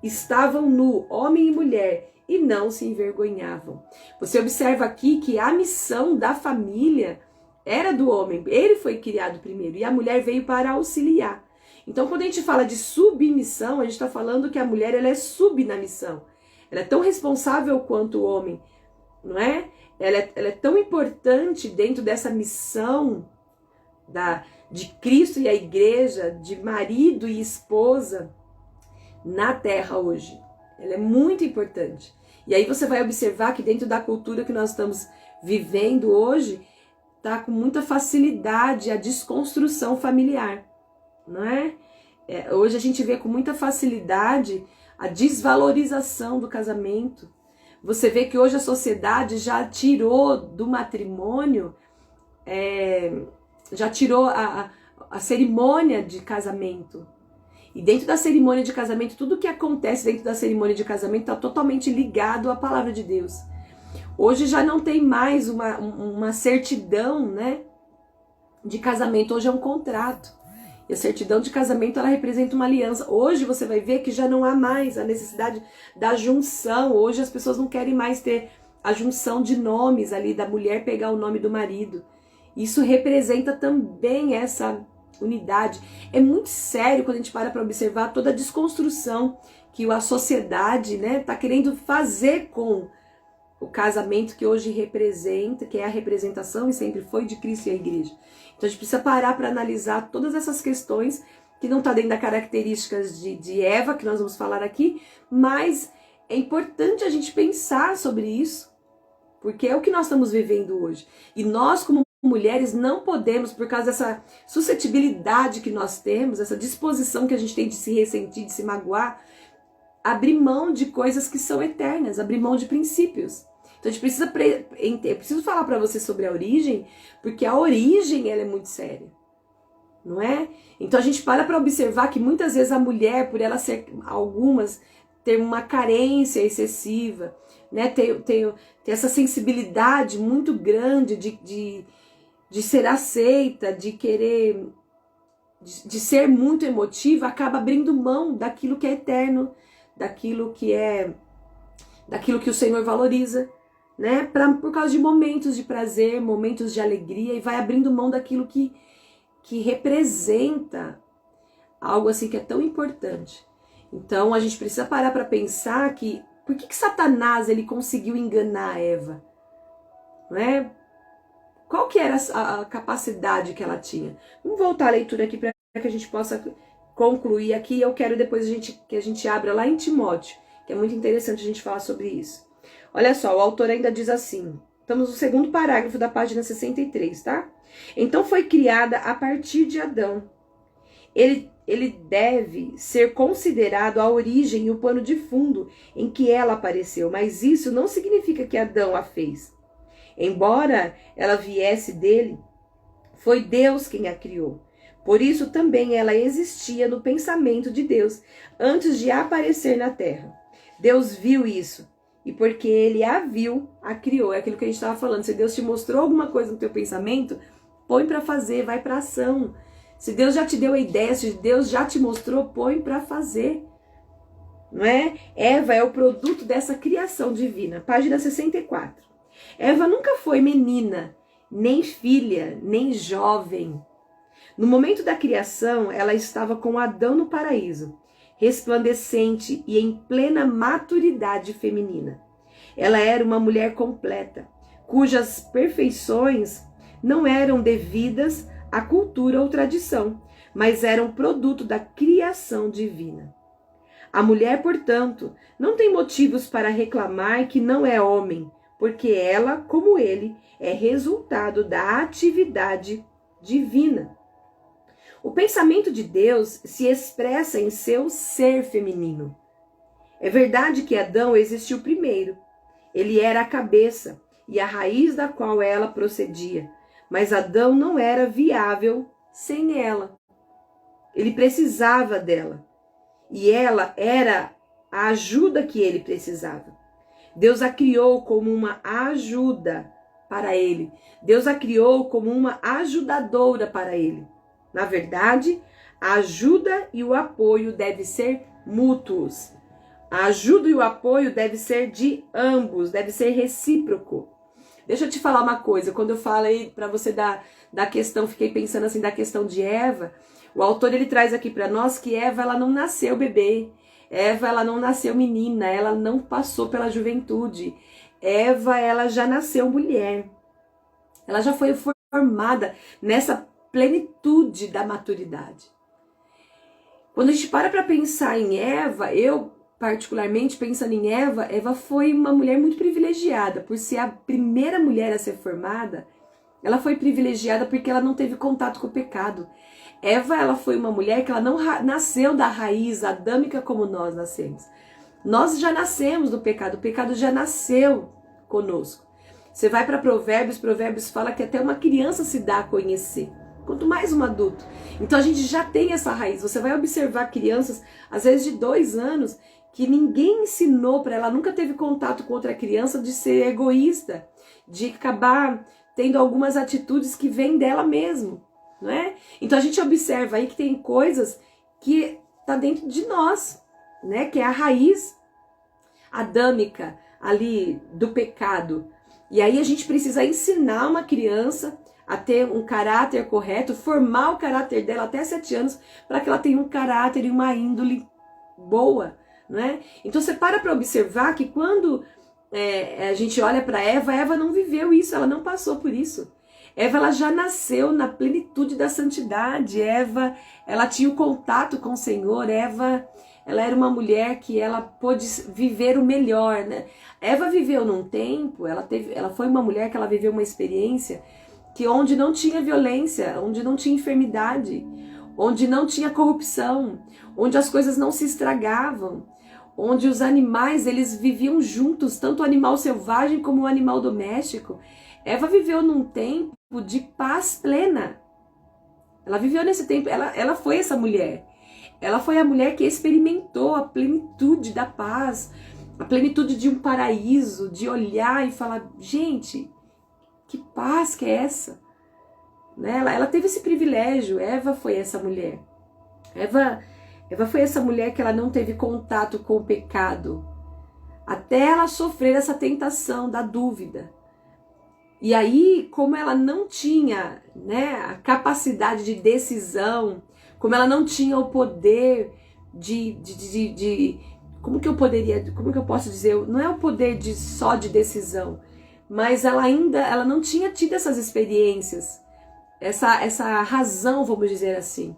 Speaker 1: estavam nu, homem e mulher, e não se envergonhavam. Você observa aqui que a missão da família era do homem. Ele foi criado primeiro e a mulher veio para auxiliar. Então, quando a gente fala de submissão, a gente está falando que a mulher ela é sub na missão. Ela é tão responsável quanto o homem não é? Ela é tão importante dentro dessa missão de Cristo e a igreja, de marido e esposa na terra hoje. Ela é muito importante. E aí você vai observar que dentro da cultura que nós estamos vivendo hoje, tá com muita facilidade a desconstrução familiar, não é? Hoje a gente vê com muita facilidade a desvalorização do casamento. Você vê que hoje a sociedade já tirou do matrimônio, já tirou a cerimônia de casamento. E dentro da cerimônia de casamento, tudo que acontece dentro da cerimônia de casamento está totalmente ligado à palavra de Deus. Hoje já não tem mais uma certidão, né, de casamento, hoje é um contrato. E a certidão de casamento, ela representa uma aliança. Hoje você vai ver que já não há mais a necessidade da junção. Hoje as pessoas não querem mais ter a junção de nomes ali, da mulher pegar o nome do marido. Isso representa também essa unidade. É muito sério quando a gente para observar toda a desconstrução que a sociedade, né, tá querendo fazer com o casamento que hoje representa, que é a representação e sempre foi de Cristo e a igreja. Então a gente precisa parar para analisar todas essas questões que não tá dentro das características de Eva, que nós vamos falar aqui, mas é importante a gente pensar sobre isso, porque é o que nós estamos vivendo hoje. E nós, como mulheres, não podemos, por causa dessa suscetibilidade que nós temos, essa disposição que a gente tem de se ressentir, de se magoar, abrir mão de coisas que são eternas, abrir mão de princípios. Então a gente precisa, eu preciso falar para você sobre a origem, porque a origem ela é muito séria, não é? Então a gente para observar que muitas vezes a mulher, por ela ser, algumas, ter uma carência excessiva, né, ter essa sensibilidade muito grande de ser aceita, de querer, de ser muito emotiva, acaba abrindo mão daquilo que é eterno, daquilo que o Senhor valoriza, né? Por causa de momentos de prazer, momentos de alegria, e vai abrindo mão daquilo que representa algo assim que é tão importante. Então a gente precisa parar para pensar que por que Satanás ele conseguiu enganar Eva, não é? Qual que era a capacidade que ela tinha? Vamos voltar à leitura aqui para que a gente possa concluir aqui. Eu quero depois que a gente abra lá em Timóteo, que é muito interessante a gente falar sobre isso. Olha só, o autor ainda diz assim, estamos no segundo parágrafo da página 63, tá? Então foi criada a partir de Adão. Ele deve ser considerado a origem e o pano de fundo em que ela apareceu, mas isso não significa que Adão a fez. Embora ela viesse dele, foi Deus quem a criou. Por isso também ela existia no pensamento de Deus antes de aparecer na terra. Deus viu isso e porque ele a viu, a criou. É aquilo que a gente estava falando. Se Deus te mostrou alguma coisa no teu pensamento, põe para fazer, vai para ação. Se Deus já te deu a ideia, se Deus já te mostrou, põe para fazer. Não é? Eva é o produto dessa criação divina. Página 64. Eva nunca foi menina, nem filha, nem jovem. No momento da criação, ela estava com Adão no paraíso, resplandecente e em plena maturidade feminina. Ela era uma mulher completa, cujas perfeições não eram devidas à cultura ou tradição, mas eram produto da criação divina. A mulher, portanto, não tem motivos para reclamar que não é homem, porque ela, como ele, é resultado da atividade divina. O pensamento de Deus se expressa em seu ser feminino. É verdade que Adão existiu primeiro. Ele era a cabeça e a raiz da qual ela procedia. Mas Adão não era viável sem ela. Ele precisava dela. E ela era a ajuda que ele precisava. Deus a criou como uma ajuda para ele. Deus a criou como uma ajudadora para ele. Na verdade, a ajuda e o apoio devem ser mútuos. A ajuda e o apoio devem ser de ambos, deve ser recíproco. Deixa eu te falar uma coisa, quando eu falei para você da questão, fiquei pensando assim, da questão de Eva, o autor ele traz aqui para nós que Eva ela não nasceu bebê, Eva ela não nasceu menina, ela não passou pela juventude, Eva, ela já nasceu mulher. Ela já foi formada nessa plenitude da maturidade. Quando a gente para pensar em Eva, eu particularmente pensando em Eva, Eva foi uma mulher muito privilegiada. Por ser a primeira mulher a ser formada, ela foi privilegiada porque ela não teve contato com o pecado. Eva, ela foi uma mulher que ela não nasceu da raiz adâmica como nós nascemos. Nós já nascemos do pecado, o pecado já nasceu conosco. Você vai para Provérbios, Provérbios fala que até uma criança se dá a conhecer, quanto mais um adulto. Então a gente já tem essa raiz. Você vai observar crianças, às vezes de 2 anos, que ninguém ensinou para ela, nunca teve contato com outra criança, de ser egoísta, de acabar tendo algumas atitudes que vêm dela mesmo, não é? Então a gente observa aí que tem coisas que tá dentro de nós, né? Que é a raiz adâmica ali do pecado. E aí a gente precisa ensinar uma criança a ter um caráter correto, formar o caráter dela até 7 anos, para que ela tenha um caráter e uma índole boa, né? Então você para observar que quando a gente olha para Eva, Eva não viveu isso, ela não passou por isso. Eva, ela já nasceu na plenitude da santidade. Eva, ela tinha o contato com o Senhor. Eva, ela era uma mulher que ela pôde viver o melhor, né? Eva viveu num tempo, ela foi uma mulher que ela viveu uma experiência que onde não tinha violência, onde não tinha enfermidade, onde não tinha corrupção, onde as coisas não se estragavam, onde os animais, eles viviam juntos, tanto o animal selvagem como o animal doméstico. Eva viveu num tempo de paz plena. Ela viveu nesse tempo, ela foi essa mulher. Ela foi a mulher que experimentou a plenitude da paz, a plenitude de um paraíso, de olhar e falar, gente, que paz que é essa? Né? Ela teve esse privilégio. Eva foi essa mulher. Eva foi essa mulher que ela não teve contato com o pecado, até ela sofrer essa tentação da dúvida. E aí, como ela não tinha, né, a capacidade de decisão, como ela não tinha o poder como que eu posso dizer, não é o poder só de decisão, mas ela não tinha tido essas experiências, essa razão, vamos dizer assim.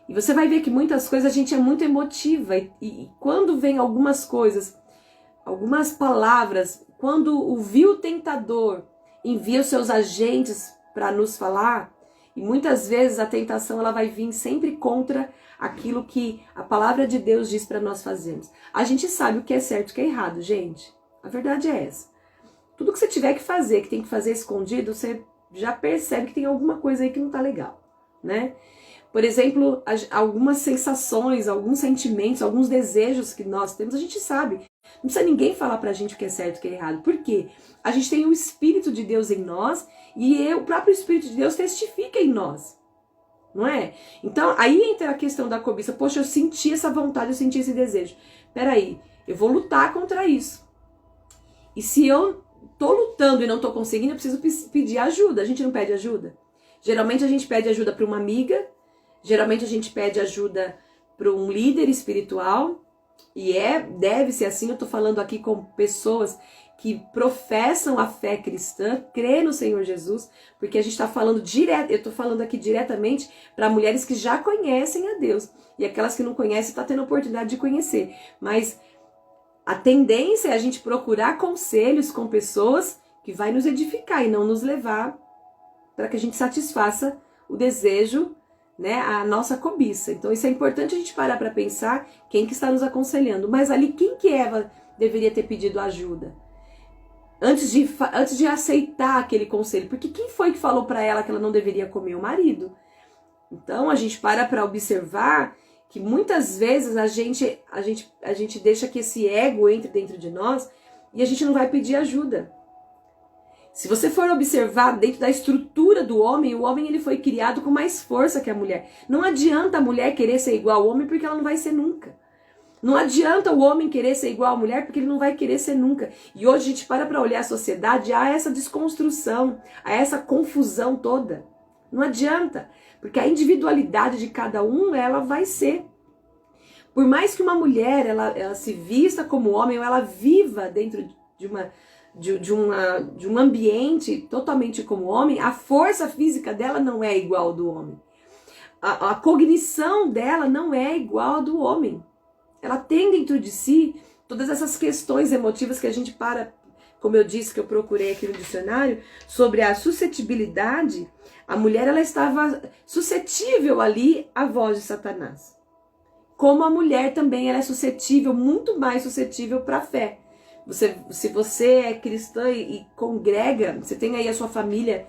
Speaker 1: E você vai ver que muitas coisas a gente é muito emotiva e quando vem algumas coisas, algumas palavras, quando o vil tentador envia os seus agentes para nos falar, e muitas vezes a tentação ela vai vir sempre contra aquilo que a palavra de Deus diz para nós fazermos. A gente sabe o que é certo e o que é errado, gente. A verdade é essa. Tudo que você tiver que fazer, que tem que fazer escondido, você já percebe que tem alguma coisa aí que não tá legal, né? Por exemplo, algumas sensações, alguns sentimentos, alguns desejos que nós temos, a gente sabe. Não precisa ninguém falar pra gente o que é certo e o que é errado. Por quê? A gente tem o Espírito de Deus em nós e o próprio Espírito de Deus testifica em nós. Não é? Então, aí entra a questão da cobiça. Poxa, eu senti essa vontade, eu senti esse desejo. Peraí, eu vou lutar contra isso. E se eu tô lutando e não tô conseguindo, eu preciso pedir ajuda. A gente não pede ajuda? Geralmente a gente pede ajuda para uma amiga, geralmente a gente pede ajuda para um líder espiritual, e deve ser assim. Eu tô falando aqui com pessoas que professam a fé cristã, crê no Senhor Jesus, porque a gente está falando eu tô falando aqui diretamente para mulheres que já conhecem a Deus, e aquelas que não conhecem estão tendo a oportunidade de conhecer, mas a tendência é a gente procurar conselhos com pessoas que vai nos edificar e não nos levar para que a gente satisfaça o desejo, né, a nossa cobiça. Então isso é importante a gente parar para pensar quem que está nos aconselhando. Mas ali, quem que Eva deveria ter pedido ajuda? Antes de aceitar aquele conselho. Porque quem foi que falou para ela que ela não deveria comer? O marido. Então a gente para observar que muitas vezes a gente deixa que esse ego entre dentro de nós e a gente não vai pedir ajuda. Se você for observar dentro da estrutura do homem, o homem ele foi criado com mais força que a mulher. Não adianta a mulher querer ser igual ao homem porque ela não vai ser nunca. Não adianta o homem querer ser igual à mulher porque ele não vai querer ser nunca. E hoje a gente para olhar a sociedade, há essa desconstrução, há essa confusão toda. Não adianta, porque a individualidade de cada um, ela vai ser. Por mais que uma mulher ela se vista como homem, ou ela viva dentro de uma de um ambiente totalmente como homem, a força física dela não é igual ao do homem. A cognição dela não é igual ao do homem. Ela tem dentro de si todas essas questões emotivas que a gente como eu disse, que eu procurei aqui no dicionário, sobre a suscetibilidade. A mulher, ela estava suscetível ali à voz de Satanás. Como a mulher também, ela é suscetível, muito mais suscetível para a fé. Se você é cristã e congrega, você tem aí a sua família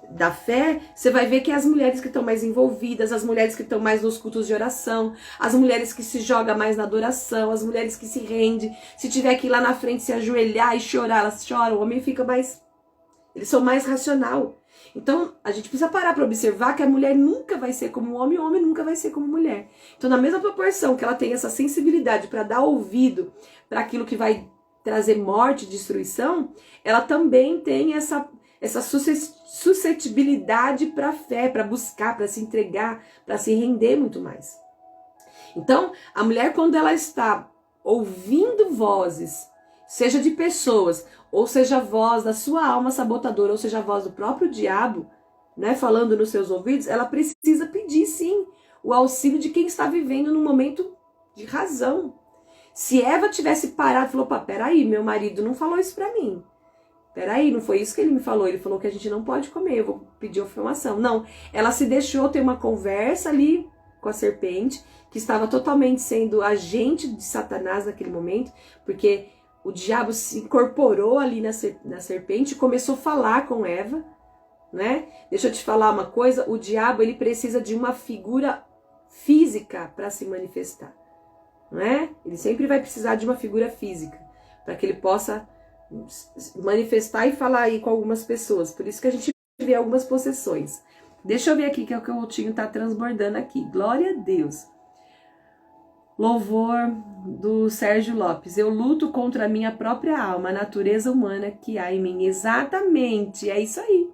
Speaker 1: da fé, você vai ver que as mulheres que estão mais envolvidas, as mulheres que estão mais nos cultos de oração, as mulheres que se jogam mais na adoração, as mulheres que se rendem, se tiver que ir lá na frente se ajoelhar e chorar, elas choram, o homem fica mais... Eles são mais racional. Então, a gente precisa parar para observar que a mulher nunca vai ser como o homem nunca vai ser como mulher. Então, na mesma proporção que ela tem essa sensibilidade para dar ouvido para aquilo que vai trazer morte, destruição, ela também tem essa suscetibilidade para a fé, para buscar, para se entregar, para se render muito mais. Então, a mulher, quando ela está ouvindo vozes, seja de pessoas, ou seja a voz da sua alma sabotadora, ou seja a voz do próprio diabo, né, falando nos seus ouvidos, ela precisa pedir, sim, o auxílio de quem está vivendo num momento de razão. Se Eva tivesse parado e falou, peraí, meu marido não falou isso pra mim. Peraí, não foi isso que ele me falou. Ele falou que a gente não pode comer, eu vou pedir informação. Não, ela se deixou ter uma conversa ali com a serpente, que estava totalmente sendo agente de Satanás naquele momento, porque o diabo se incorporou ali na serpente e começou a falar com Eva, né? Deixa eu te falar uma coisa, o diabo, ele precisa de uma figura física para se manifestar, não é? Ele sempre vai precisar de uma figura física, para que ele possa manifestar e falar aí com algumas pessoas. Por isso que a gente vê algumas possessões. Deixa eu ver aqui que é o que o Rotinho tá transbordando aqui. Glória a Deus. Louvor do Sérgio Lopes. Eu luto contra a minha própria alma, a natureza humana que há em mim. Exatamente, é isso aí.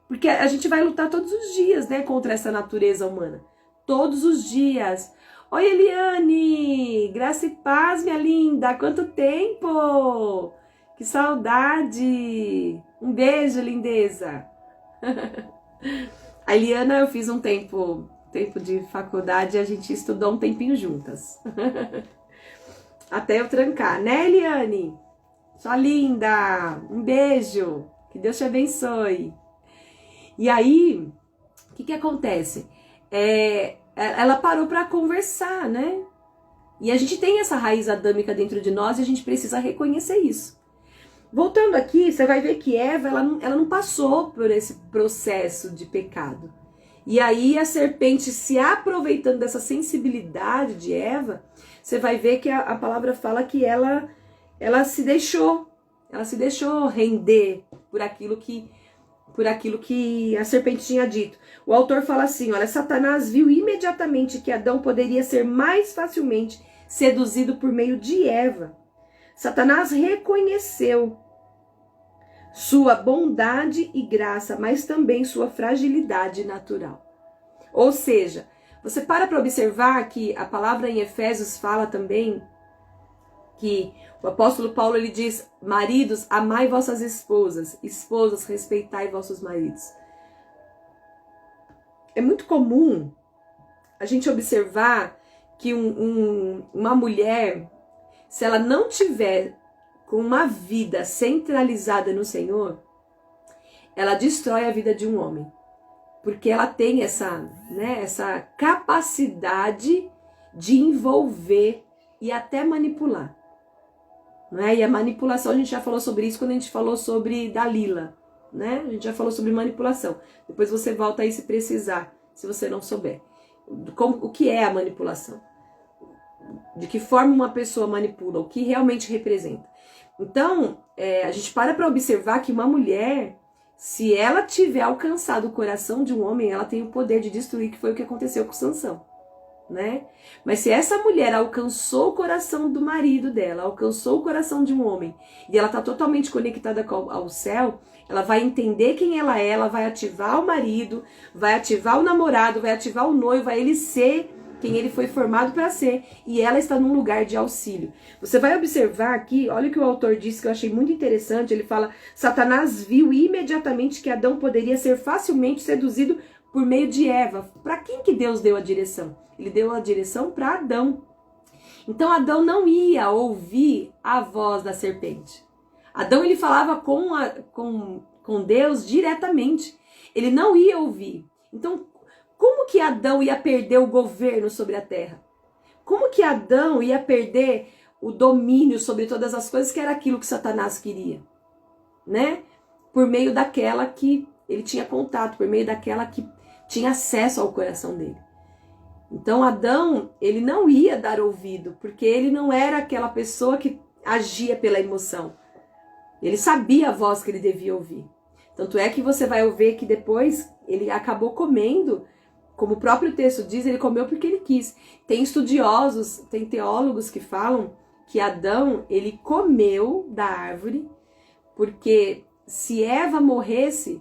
Speaker 1: Porque a gente vai lutar todos os dias, né, contra essa natureza humana. Todos os dias. Oi, Eliane! Graça e paz, minha linda! Quanto tempo! Que saudade! Um beijo, lindeza! A Eliana, eu fiz um tempo de faculdade e a gente estudou um tempinho juntas. Até eu trancar, né, Eliane? Sua linda! Um beijo! Que Deus te abençoe! E aí, o que acontece? Ela parou para conversar, né? E a gente tem essa raiz adâmica dentro de nós e a gente precisa reconhecer isso. Voltando aqui, você vai ver que Eva, ela não passou por esse processo de pecado. E aí a serpente, se aproveitando dessa sensibilidade de Eva, você vai ver que a palavra fala que ela se deixou render por aquilo que a serpente tinha dito. O autor fala assim, olha, Satanás viu imediatamente que Adão poderia ser mais facilmente seduzido por meio de Eva. Satanás reconheceu sua bondade e graça, mas também sua fragilidade natural. Ou seja, você para observar que a palavra em Efésios fala também que o apóstolo Paulo, ele diz, maridos, amai vossas esposas, esposas, respeitai vossos maridos. É muito comum a gente observar que uma mulher, se ela não tiver com uma vida centralizada no Senhor, ela destrói a vida de um homem. Porque ela tem essa capacidade de envolver e até manipular. Né? E a manipulação, a gente já falou sobre isso quando a gente falou sobre Dalila. Né? A gente já falou sobre manipulação. Depois você volta aí se precisar, se você não souber. O que é a manipulação? De que forma uma pessoa manipula? O que realmente representa? Então, a gente para observar que uma mulher, se ela tiver alcançado o coração de um homem, ela tem o poder de destruir, que foi o que aconteceu com Sansão, né? Mas se essa mulher alcançou o coração do marido dela, alcançou o coração de um homem, e ela está totalmente conectada ao céu, ela vai entender quem ela é, ela vai ativar o marido, vai ativar o namorado, vai ativar o noivo, vai ele ser quem ele foi formado para ser, e ela está num lugar de auxílio. Você vai observar aqui, olha o que o autor disse que eu achei muito interessante, ele fala, Satanás viu imediatamente que Adão poderia ser facilmente seduzido por meio de Eva. Para quem que Deus deu a direção? Ele deu a direção para Adão. Então Adão não ia ouvir a voz da serpente. Adão ele falava com Deus diretamente. Ele não ia ouvir. Então, como que Adão ia perder o governo sobre a terra? Como que Adão ia perder o domínio sobre todas as coisas, que era aquilo que Satanás queria? Né? Por meio daquela que ele tinha contato, por meio daquela que tinha acesso ao coração dele. Então Adão, ele não ia dar ouvido, porque ele não era aquela pessoa que agia pela emoção. Ele sabia a voz que ele devia ouvir. Tanto é que você vai ver que depois ele acabou comendo, como o próprio texto diz, ele comeu porque ele quis. Tem estudiosos, tem teólogos que falam que Adão, ele comeu da árvore, porque se Eva morresse,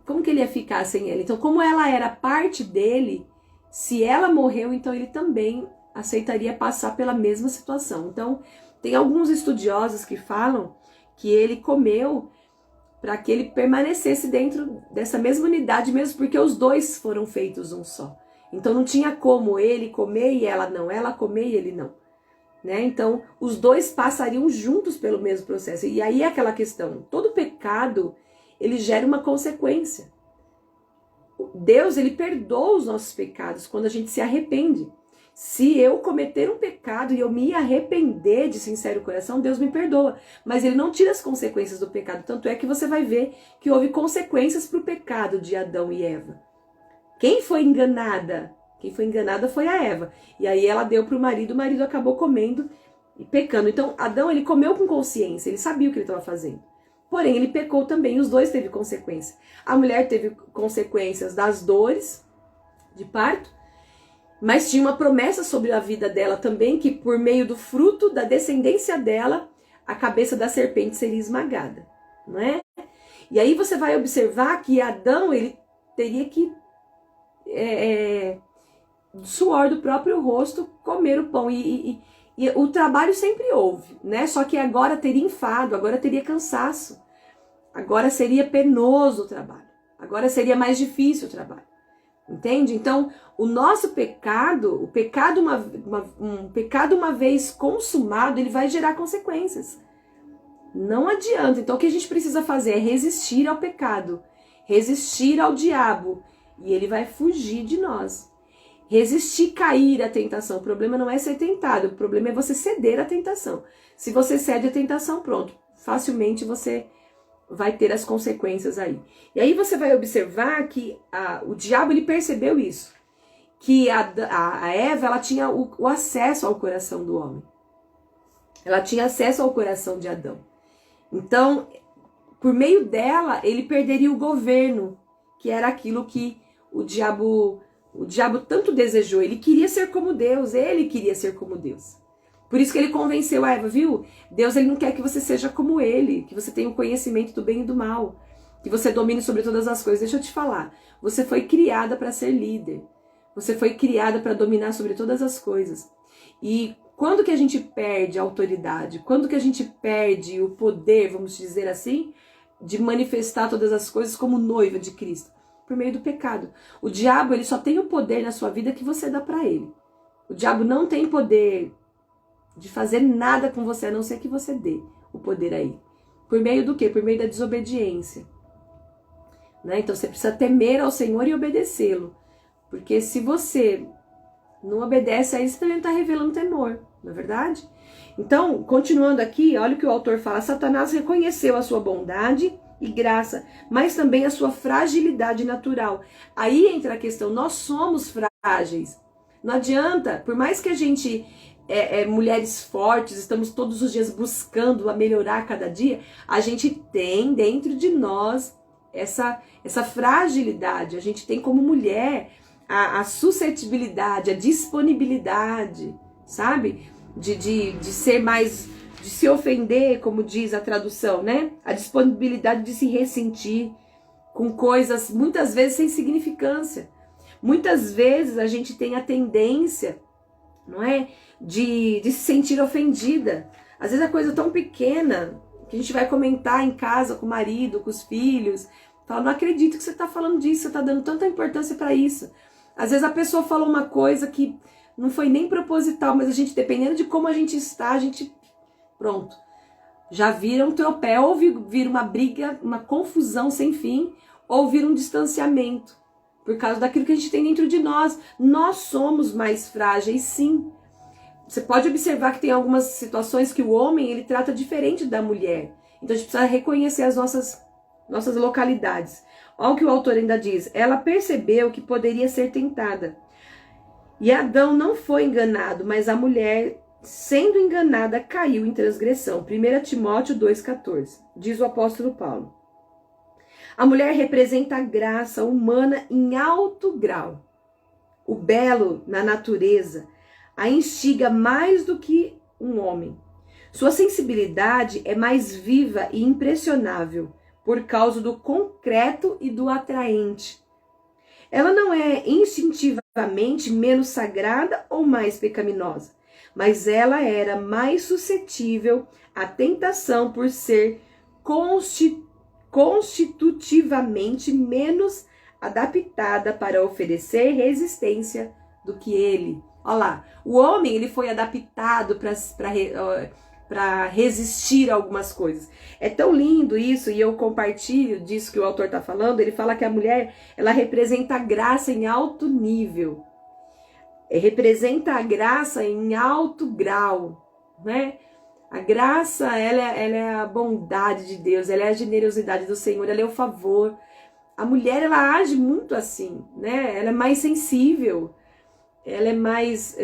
Speaker 1: como que ele ia ficar sem ela? Então, como ela era parte dele, se ela morreu, então ele também aceitaria passar pela mesma situação. Então, tem alguns estudiosos que falam que ele comeu para que ele permanecesse dentro dessa mesma unidade mesmo, porque os dois foram feitos um só. Então, não tinha como ele comer e ela não, ela comer e ele não. Né? Então, os dois passariam juntos pelo mesmo processo. E aí é aquela questão, todo pecado, ele gera uma consequência. Deus, ele perdoa os nossos pecados quando a gente se arrepende. Se eu cometer um pecado e eu me arrepender de sincero coração, Deus me perdoa. Mas ele não tira as consequências do pecado. Tanto é que você vai ver que houve consequências para o pecado de Adão e Eva. Quem foi enganada? Quem foi enganada foi a Eva. E aí ela deu para o marido acabou comendo e pecando. Então Adão, ele comeu com consciência, ele sabia o que ele estava fazendo. Porém, ele pecou também, os dois teve consequência. A mulher teve consequências das dores de parto, mas tinha uma promessa sobre a vida dela também, que por meio do fruto da descendência dela, a cabeça da serpente seria esmagada, não é? E aí você vai observar que Adão, ele teria que, do suor do próprio rosto, comer o pão. E o trabalho sempre houve, né? Só que agora teria enfado, agora teria cansaço. Agora seria penoso o trabalho. Agora seria mais difícil o trabalho. Entende? Então, o nosso pecado, um pecado uma vez consumado, ele vai gerar consequências. Não adianta. Então, o que a gente precisa fazer é resistir ao pecado, resistir ao diabo, e ele vai fugir de nós. Resistir, cair à tentação. O problema não é ser tentado, o problema é você ceder à tentação. Se você cede à tentação, pronto, facilmente você vai ter as consequências aí. E aí você vai observar que o diabo, ele percebeu isso, que a Eva, ela tinha o acesso ao coração do homem. Ela tinha acesso ao coração de Adão. Então, por meio dela, ele perderia o governo, que era aquilo que o diabo tanto desejou. Ele queria ser como Deus, ele queria ser como Deus. Por isso que ele convenceu a Eva, viu? Deus, ele não quer que você seja como ele, que você tenha o conhecimento do bem e do mal, que você domine sobre todas as coisas. Deixa eu te falar, você foi criada para ser líder, você foi criada para dominar sobre todas as coisas. E quando que a gente perde a autoridade? Quando que a gente perde o poder, vamos dizer assim, de manifestar todas as coisas como noiva de Cristo? Por meio do pecado. O diabo, ele só tem o poder na sua vida que você dá para ele. O diabo não tem poder de fazer nada com você, a não ser que você dê o poder a ele. Por meio do quê? Por meio da desobediência. Né? Então você precisa temer ao Senhor e obedecê-lo. Porque se você não obedece a ele, você também está revelando temor, não é verdade? Então, continuando aqui, olha o que o autor fala. Satanás reconheceu a sua bondade e graça, mas também a sua fragilidade natural. Aí entra a questão, nós somos frágeis. Não adianta, por mais que a gente mulheres fortes, estamos todos os dias buscando a melhorar cada dia, a gente tem dentro de nós essa fragilidade. A gente tem como mulher a suscetibilidade, a disponibilidade, sabe? De ser mais, de se ofender, como diz a tradução, né? A disponibilidade de se ressentir com coisas muitas vezes sem significância. Muitas vezes a gente tem a tendência, não é, de se sentir ofendida. Às vezes a coisa tão pequena que a gente vai comentar em casa com o marido, com os filhos, fala, não acredito que você está falando disso, você está dando tanta importância para isso. Às vezes a pessoa falou uma coisa que não foi nem proposital, mas a gente, dependendo de como a gente está, a gente, pronto, já vira um tropé, ou vira uma briga, uma confusão sem fim, ou vira um distanciamento, por causa daquilo que a gente tem dentro de nós. Nós somos mais frágeis, sim. Você pode observar que tem algumas situações que o homem, ele trata diferente da mulher. Então a gente precisa reconhecer as nossas localidades. Olha o que o autor ainda diz. Ela percebeu que poderia ser tentada. E Adão não foi enganado, mas a mulher, sendo enganada, caiu em transgressão. 1 Timóteo 2,14. Diz o apóstolo Paulo. A mulher representa a graça humana em alto grau. O belo na natureza a instiga mais do que um homem. Sua sensibilidade é mais viva e impressionável por causa do concreto e do atraente. Ela não é instintivamente menos sagrada ou mais pecaminosa, mas ela era mais suscetível à tentação por ser constitutivamente menos adaptada para oferecer resistência do que ele. Olha lá, o homem ele foi adaptado para resistir a algumas coisas. É tão lindo isso, e eu compartilho disso que o autor está falando. Ele fala que a mulher, ela representa a graça em alto nível, representa a graça em alto grau, né? A graça, ela é a bondade de Deus, ela é a generosidade do Senhor, ela é o favor. A mulher, ela age muito assim, né? Ela é mais sensível, ela é mais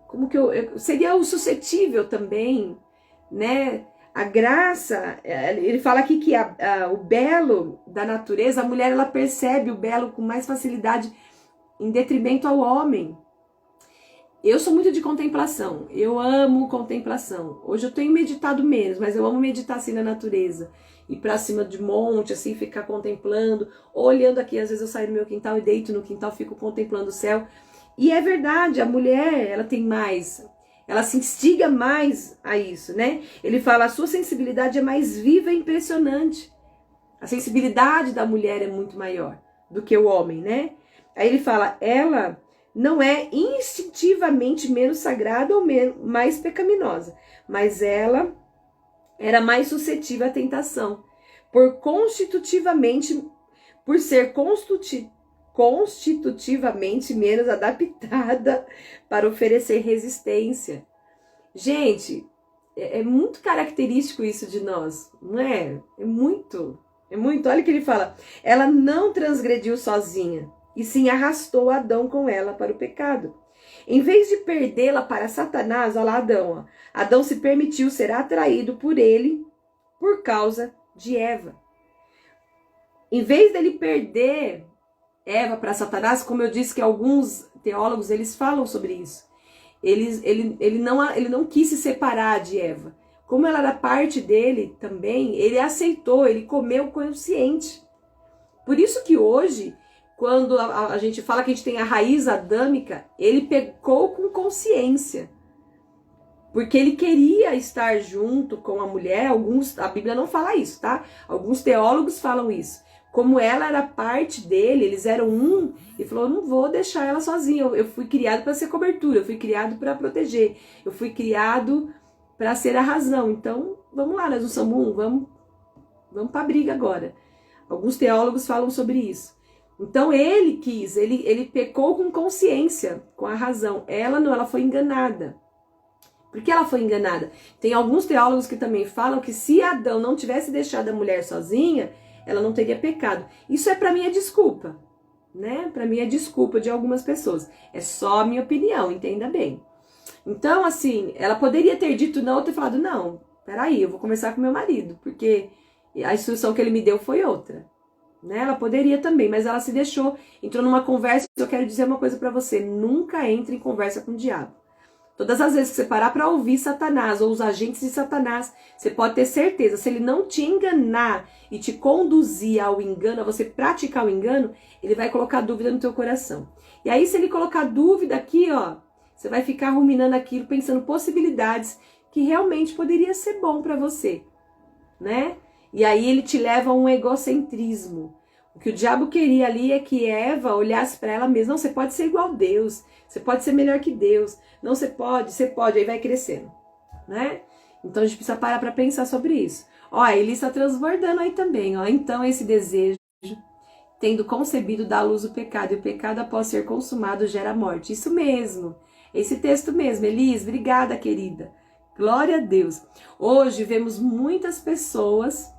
Speaker 1: como que seria o suscetível também, né? A graça, ele fala aqui que o belo da natureza, a mulher, ela percebe o belo com mais facilidade em detrimento ao homem. Eu sou muito de contemplação, eu amo contemplação. Hoje eu tenho meditado menos, mas eu amo meditar assim na natureza. Ir pra cima de monte, assim, ficar contemplando, olhando aqui. Às vezes eu saio do meu quintal e deito no quintal, fico contemplando o céu. E é verdade, a mulher, ela tem mais, ela se instiga mais a isso, né? Ele fala, a sua sensibilidade é mais viva e impressionante. A sensibilidade da mulher é muito maior do que o homem, né? Aí ele fala, ela não é instintivamente menos sagrada ou mais pecaminosa, mas ela era mais suscetível à tentação, por ser constitutivamente menos adaptada para oferecer resistência. Gente, é muito característico isso de nós, não é? É muito. Olha o que ele fala. Ela não transgrediu sozinha, e sim arrastou Adão com ela para o pecado. Em vez de perdê-la para Satanás, olha lá Adão, ó. Adão se permitiu ser atraído por ele por causa de Eva. Em vez dele perder Eva para Satanás, como eu disse que alguns teólogos, eles falam sobre isso. Ele não quis se separar de Eva. Como ela era parte dele também, ele aceitou, ele comeu consciente. Por isso que hoje, quando a gente fala que a gente tem a raiz adâmica, ele pecou com consciência. Porque ele queria estar junto com a mulher. A Bíblia não fala isso, tá? Alguns teólogos falam isso. Como ela era parte dele, eles eram um, ele falou, eu não vou deixar ela sozinha. Eu fui criado para ser cobertura, eu fui criado para proteger, eu fui criado para ser a razão. Então, vamos lá, nós não somos um, vamos para a briga agora. Alguns teólogos falam sobre isso. Então ele quis, ele pecou com consciência, com a razão. Ela não, ela foi enganada. Por que ela foi enganada? Tem alguns teólogos que também falam que se Adão não tivesse deixado a mulher sozinha, ela não teria pecado. Isso para mim é desculpa, né? Para mim é desculpa de algumas pessoas. É só a minha opinião, entenda bem. Então, assim, ela poderia ter dito não, ou ter falado, não, peraí, eu vou conversar com meu marido, porque a instrução que ele me deu foi outra. Né? Ela poderia também, mas ela se deixou, entrou numa conversa. Eu quero dizer uma coisa para você, nunca entre em conversa com o diabo. Todas as vezes que você parar para ouvir Satanás ou os agentes de Satanás, você pode ter certeza, se ele não te enganar e te conduzir ao engano, a você praticar o engano, ele vai colocar dúvida no teu coração. E aí, se ele colocar dúvida aqui, ó, você vai ficar ruminando aquilo, pensando possibilidades que realmente poderia ser bom para você, né? E aí ele te leva a um egocentrismo. O que o diabo queria ali é que Eva olhasse para ela mesma. Não, você pode ser igual a Deus, você pode ser melhor que Deus. Não, você pode, aí vai crescendo, né? Então a gente precisa parar para pensar sobre isso. Ó, a Eli está transbordando aí também, ó. Então esse desejo, tendo concebido, dá à luz o pecado, e o pecado após ser consumado gera morte. Isso mesmo, esse texto mesmo. Elis, obrigada, querida. Glória a Deus. Hoje vemos muitas pessoas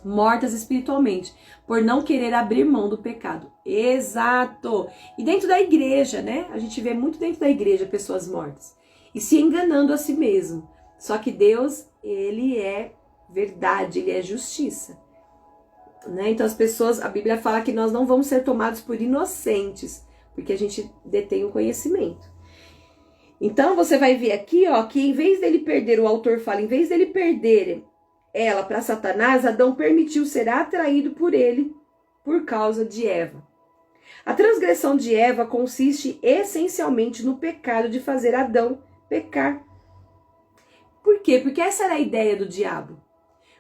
Speaker 1: mortas espiritualmente, por não querer abrir mão do pecado. Exato! E dentro da igreja, né? A gente vê muito dentro da igreja pessoas mortas. E se enganando a si mesmo. Só que Deus, ele é verdade, ele é justiça. Né? Então as pessoas, a Bíblia fala que nós não vamos ser tomados por inocentes, porque a gente detém o conhecimento. Então você vai ver aqui, ó, que em vez dele perder, o autor fala, em vez dele perder ela para Satanás, Adão permitiu ser atraído por ele por causa de Eva. A transgressão de Eva consiste essencialmente no pecado de fazer Adão pecar. Por quê? Porque essa era a ideia do diabo.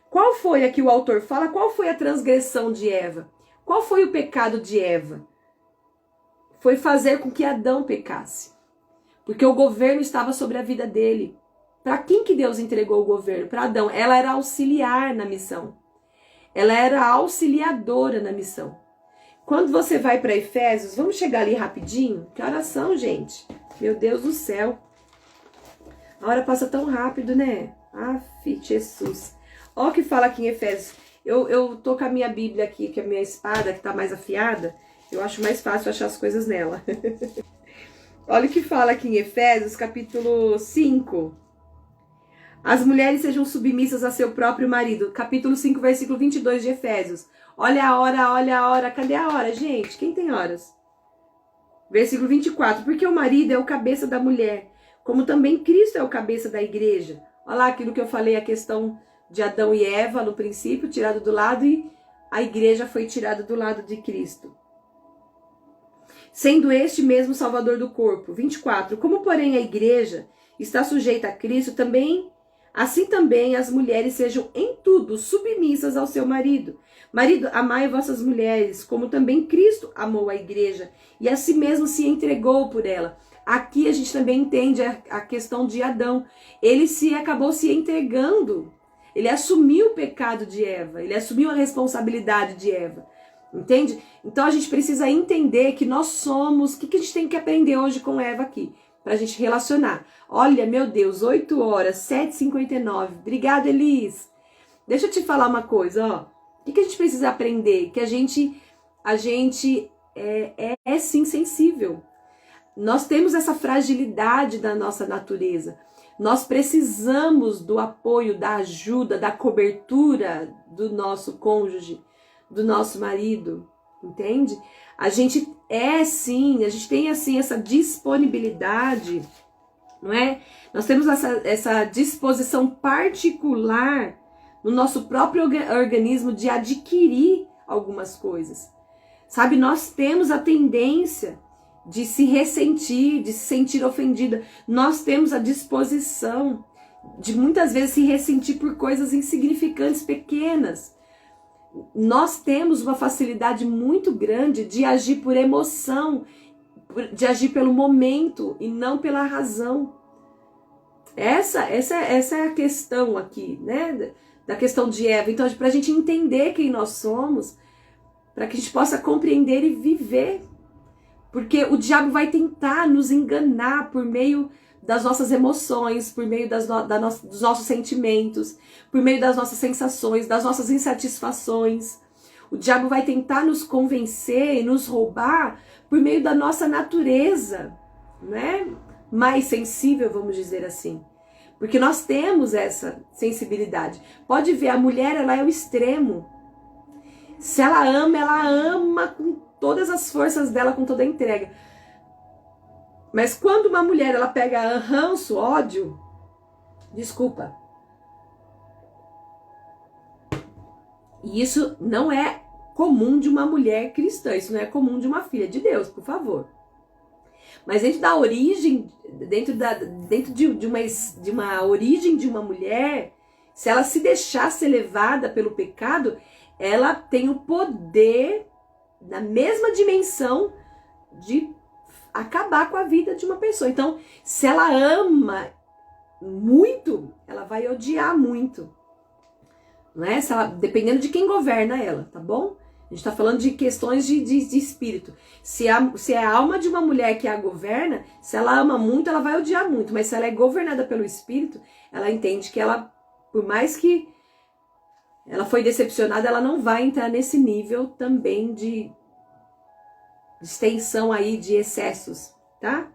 Speaker 1: Qual foi, aqui o autor fala, qual foi a transgressão de Eva? Qual foi o pecado de Eva? Foi fazer com que Adão pecasse. Porque o governo estava sobre a vida dele. Para quem que Deus entregou o governo? Para Adão. Ela era auxiliar na missão. Ela era auxiliadora na missão. Quando você vai para Efésios, vamos chegar ali rapidinho? Que oração, gente. Meu Deus do céu. A hora passa tão rápido, né? Aff, Jesus. Olha o que fala aqui em Efésios. Eu tô com a minha Bíblia aqui, que é a minha espada, que tá mais afiada. Eu acho mais fácil achar as coisas nela. Olha o que fala aqui em Efésios, capítulo 5. As mulheres sejam submissas a seu próprio marido. Capítulo 5, versículo 22 de Efésios. Olha a hora, olha a hora. Cadê a hora, gente? Quem tem horas? Versículo 24. Porque o marido é o cabeça da mulher, como também Cristo é o cabeça da igreja. Olha lá aquilo que eu falei, a questão de Adão e Eva no princípio, tirado do lado, e a igreja foi tirada do lado de Cristo. Sendo este mesmo Salvador do corpo. 24. Como, porém, a igreja está sujeita a Cristo, assim também as mulheres sejam em tudo submissas ao seu marido. Marido, amai vossas mulheres, como também Cristo amou a igreja e a si mesmo se entregou por ela. Aqui a gente também entende a questão de Adão. Ele acabou se entregando. Ele assumiu o pecado de Eva. Ele assumiu a responsabilidade de Eva. Entende? Então a gente precisa entender que nós somos... O que a gente tem que aprender hoje com Eva aqui? Para a gente relacionar. Olha, meu Deus, 8 horas, 7h59. Obrigada, Elis. Deixa eu te falar uma coisa, ó. O que a gente precisa aprender? Que a gente é sim sensível. Nós temos essa fragilidade da nossa natureza. Nós precisamos do apoio, da ajuda, da cobertura do nosso cônjuge, do nosso marido, entende? A gente tem assim essa disponibilidade, não é? Nós temos essa disposição particular no nosso próprio organismo de adquirir algumas coisas. Sabe, nós temos a tendência de se ressentir, de se sentir ofendida. Nós temos a disposição de muitas vezes se ressentir por coisas insignificantes, pequenas. Nós temos uma facilidade muito grande de agir por emoção, de agir pelo momento e não pela razão. Essa é a questão aqui, né? Da questão de Eva. Então, para a gente entender quem nós somos, para que a gente possa compreender e viver. Porque o diabo vai tentar nos enganar por meio das nossas emoções, por meio dos nossos sentimentos, por meio das nossas sensações, das nossas insatisfações. O diabo vai tentar nos convencer e nos roubar por meio da nossa natureza, né? Mais sensível, vamos dizer assim. Porque nós temos essa sensibilidade. Pode ver, a mulher, ela é o extremo. Se ela ama com todas as forças dela, com toda a entrega. Mas quando uma mulher ela pega ranço, ódio, desculpa. E isso não é comum de uma mulher cristã, isso não é comum de uma filha de Deus, por favor. Mas dentro da origem, dentro de uma origem de uma mulher, se ela se deixar ser levada pelo pecado, ela tem o poder, na mesma dimensão, de acabar com a vida de uma pessoa. Então, se ela ama muito, ela vai odiar muito. Não é? Dependendo de quem governa ela, tá bom? A gente tá falando de questões de espírito. Se é a alma de uma mulher que a governa, se ela ama muito, ela vai odiar muito. Mas se ela é governada pelo espírito, ela entende que ela, por mais que ela foi decepcionada, ela não vai entrar nesse nível também de extensão aí de excessos, tá?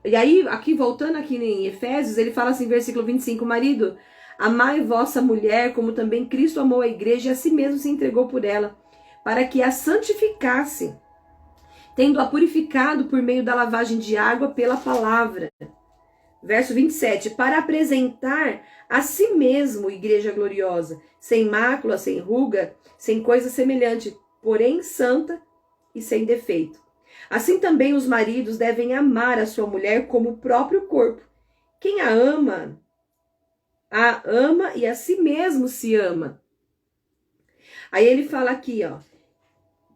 Speaker 1: E aí, aqui voltando aqui em Efésios, ele fala assim, versículo 25, marido, amai vossa mulher, como também Cristo amou a igreja e a si mesmo se entregou por ela, para que a santificasse, tendo-a purificado por meio da lavagem de água pela palavra. Verso 27, para apresentar a si mesmo igreja gloriosa, sem mácula, sem ruga, sem coisa semelhante, porém santa e sem defeito. Assim também os maridos devem amar a sua mulher como o próprio corpo. Quem a ama e a si mesmo se ama. Aí ele fala aqui, ó,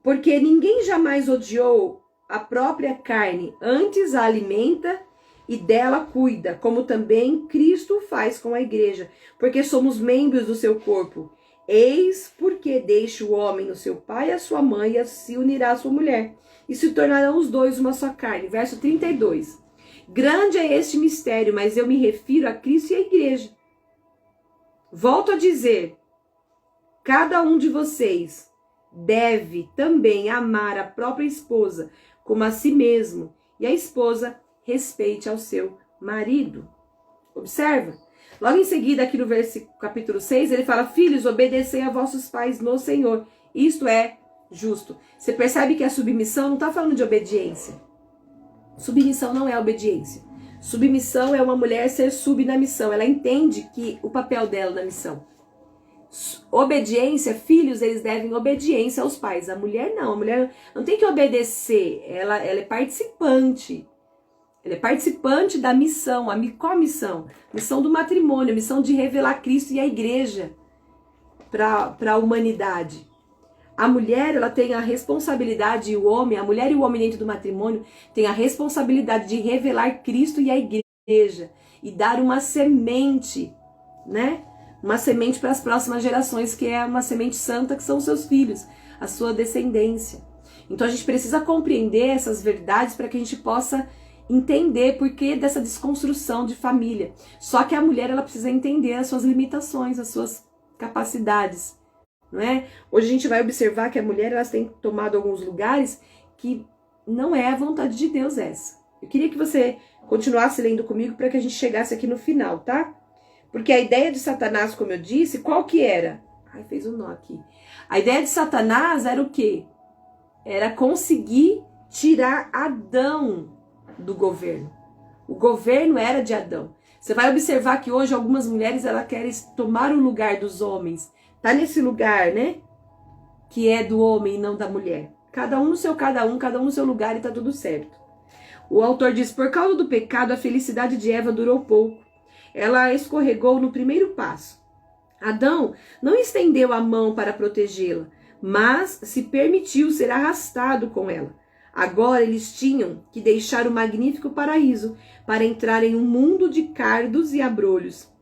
Speaker 1: porque ninguém jamais odiou a própria carne, antes a alimenta e dela cuida, como também Cristo faz com a igreja, porque somos membros do seu corpo. Eis porque deixa o homem o seu pai e a sua mãe e se unirá à sua mulher, e se tornarão os dois uma só carne. Verso 32. Grande é este mistério, mas eu me refiro a Cristo e à igreja. Volto a dizer, cada um de vocês deve também amar a própria esposa como a si mesmo, e a esposa respeite ao seu marido. Observa. Logo em seguida, aqui no capítulo 6, ele fala, filhos, obedecei a vossos pais no Senhor. Isto é justo. Você percebe que a submissão não está falando de obediência. Submissão não é obediência. Submissão é uma mulher ser sub na missão. Ela entende que o papel dela na missão. Obediência, filhos, eles devem obediência aos pais. A mulher não. A mulher não tem que obedecer. Ela é participante. Ela é participante da missão. Qual a missão? Missão do matrimônio. Missão de revelar Cristo e a igreja para a humanidade. A mulher, ela tem a responsabilidade, a mulher e o homem dentro do matrimônio tem a responsabilidade de revelar Cristo e a igreja e dar uma semente, né? Uma semente para as próximas gerações, que é uma semente santa, que são os seus filhos, a sua descendência. Então a gente precisa compreender essas verdades para que a gente possa entender por que dessa desconstrução de família. Só que a mulher, ela precisa entender as suas limitações, as suas capacidades. Não é? Hoje a gente vai observar que a mulher, elas tem tomado alguns lugares que não é a vontade de Deus essa. Eu queria que você continuasse lendo comigo para que a gente chegasse aqui no final, tá? Porque a ideia de Satanás, como eu disse, qual que era? Ai, fez um nó aqui. A ideia de Satanás era o quê? Era conseguir tirar Adão do governo. O governo era de Adão. Você vai observar que hoje algumas mulheres, elas querem tomar o lugar dos homens. Tá nesse lugar, né? Que é do homem e não da mulher. Cada um no seu cada um no seu lugar e tá tudo certo. O autor diz, por causa do pecado, a felicidade de Eva durou pouco. Ela escorregou no primeiro passo. Adão não estendeu a mão para protegê-la, mas se permitiu ser arrastado com ela. Agora eles tinham que deixar o magnífico paraíso para entrar em um mundo de cardos e abrolhos.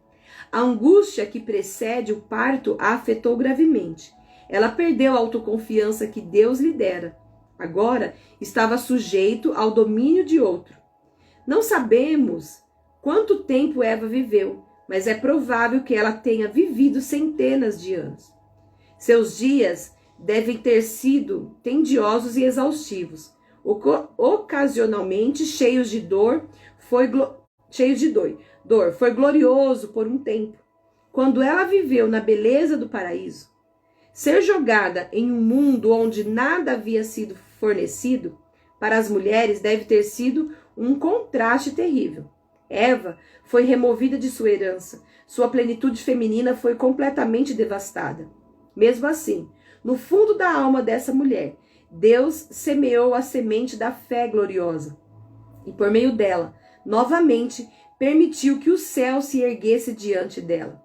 Speaker 1: A angústia que precede o parto a afetou gravemente. Ela perdeu a autoconfiança que Deus lhe dera. Agora estava sujeito ao domínio de outro. Não sabemos quanto tempo Eva viveu, mas é provável que ela tenha vivido centenas de anos. Seus dias devem ter sido tediosos e exaustivos, ocasionalmente cheios de dor. Foi glorioso por um tempo, quando ela viveu na beleza do paraíso. Ser jogada em um mundo onde nada havia sido fornecido, para as mulheres deve ter sido um contraste terrível. Eva foi removida de sua herança, sua plenitude feminina foi completamente devastada. Mesmo assim, no fundo da alma dessa mulher, Deus semeou a semente da fé gloriosa e, por meio dela, novamente permitiu que o céu se erguesse diante dela.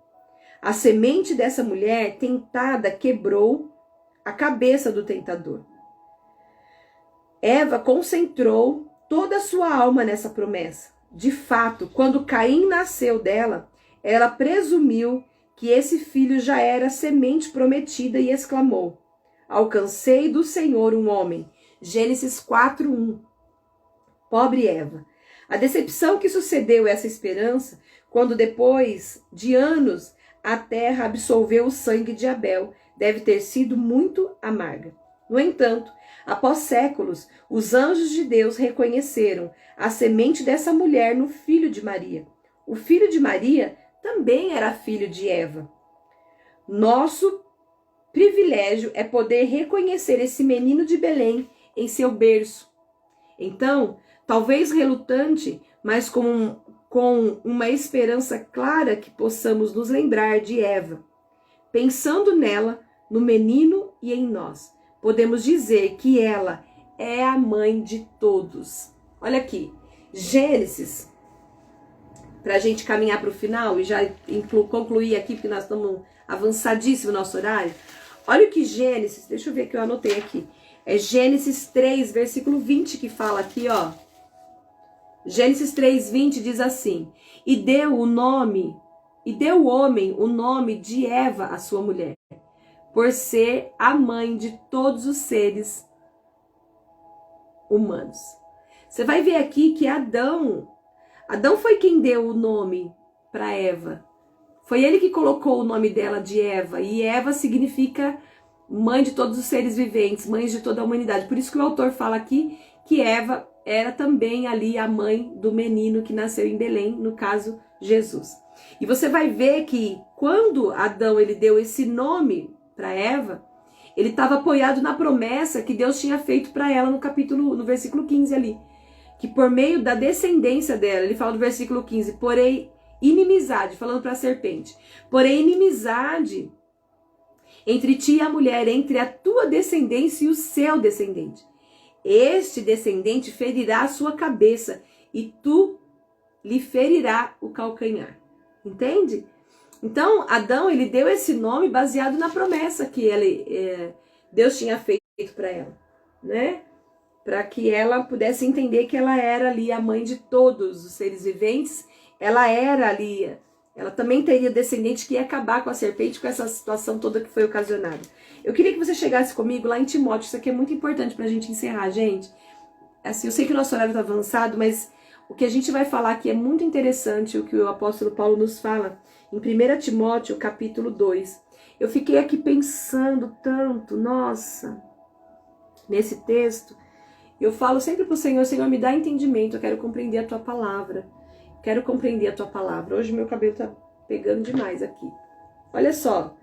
Speaker 1: A semente dessa mulher tentada quebrou a cabeça do tentador. Eva concentrou toda a sua alma nessa promessa. De fato, quando Caim nasceu dela, ela presumiu que esse filho já era a semente prometida e exclamou: alcancei do Senhor um homem. Gênesis 4:1. Pobre Eva. A decepção que sucedeu essa esperança, quando depois de anos a terra absolveu o sangue de Abel, deve ter sido muito amarga. No entanto, após séculos, os anjos de Deus reconheceram a semente dessa mulher no filho de Maria. O filho de Maria também era filho de Eva. Nosso privilégio é poder reconhecer esse menino de Belém em seu berço. Então, talvez relutante, mas com uma esperança clara que possamos nos lembrar de Eva. Pensando nela, no menino e em nós, podemos dizer que ela é a mãe de todos. Olha aqui, Gênesis, para a gente caminhar para o final e já concluir aqui, porque nós estamos avançadíssimo no nosso horário. Olha o que Gênesis, deixa eu ver que eu anotei aqui. É Gênesis 3, versículo 20 que fala aqui, ó. Gênesis 3:20 diz assim: e deu o homem o nome de Eva, a sua mulher, por ser a mãe de todos os seres humanos. Você vai ver aqui que Adão foi quem deu o nome para Eva. Foi ele que colocou o nome dela de Eva, e Eva significa mãe de todos os seres viventes, mãe de toda a humanidade. Por isso que o autor fala aqui que Eva era também ali a mãe do menino que nasceu em Belém, no caso, Jesus. E você vai ver que quando Adão ele deu esse nome para Eva, ele estava apoiado na promessa que Deus tinha feito para ela no versículo 15 ali. Que por meio da descendência dela, ele fala do versículo 15, porém inimizade, falando para a serpente, porém inimizade entre ti e a mulher, entre a tua descendência e o seu descendente. Este descendente ferirá a sua cabeça e tu lhe ferirá o calcanhar. Entende? Então, Adão, ele deu esse nome baseado na promessa que Deus tinha feito para ela, né? Para que ela pudesse entender que ela era ali a mãe de todos os seres viventes. Ela era ali, ela também teria descendente que ia acabar com a serpente, com essa situação toda que foi ocasionada. Eu queria que você chegasse comigo lá em Timóteo, isso aqui é muito importante para a gente encerrar, gente. Assim, eu sei que o nosso horário está avançado, mas o que a gente vai falar aqui é muito interessante, o que o apóstolo Paulo nos fala em 1 Timóteo, capítulo 2. Eu fiquei aqui pensando tanto, nossa, nesse texto. Eu falo sempre para o Senhor, Senhor, me dá entendimento, eu quero compreender a tua palavra. Quero compreender a tua palavra. Hoje meu cabelo tá pegando demais aqui. Olha só,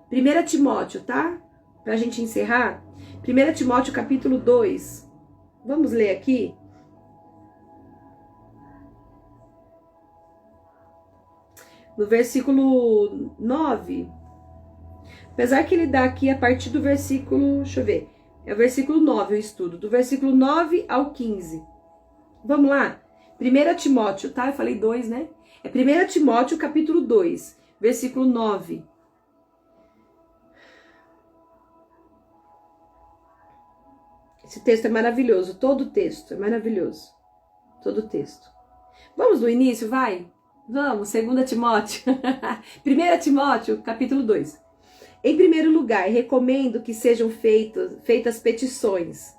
Speaker 1: 1 Timóteo, tá? Pra gente encerrar. 1 Timóteo, capítulo 2. Vamos ler aqui? No versículo 9. Apesar que ele dá aqui a partir do versículo, deixa eu ver. É o versículo 9 o estudo. Do versículo 9 ao 15. Vamos lá? 1 Timóteo, tá? Eu falei 2, né? É 1 Timóteo, capítulo 2, versículo 9. Esse texto é maravilhoso, todo o texto é maravilhoso. Todo o texto. Vamos do início, vai? Vamos, 2 Timóteo. 1 Timóteo, capítulo 2. Em primeiro lugar, recomendo que sejam feitas petições,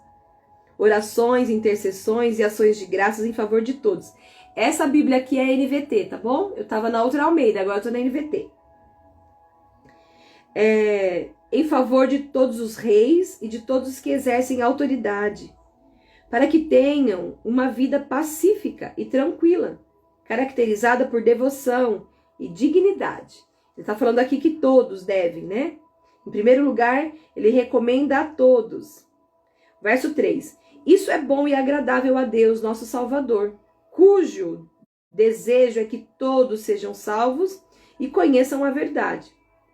Speaker 1: orações, intercessões e ações de graças em favor de todos. Essa Bíblia aqui é NVT, tá bom? Eu tava na outra Almeida, agora eu tô na NVT. Em favor de todos os reis e de todos os que exercem autoridade, para que tenham uma vida pacífica e tranquila, caracterizada por devoção e dignidade. Ele está falando aqui que todos devem, né? Em primeiro lugar, ele recomenda a todos. Verso 3. Isso é bom e agradável a Deus, nosso Salvador, cujo desejo é que todos sejam salvos e conheçam a verdade.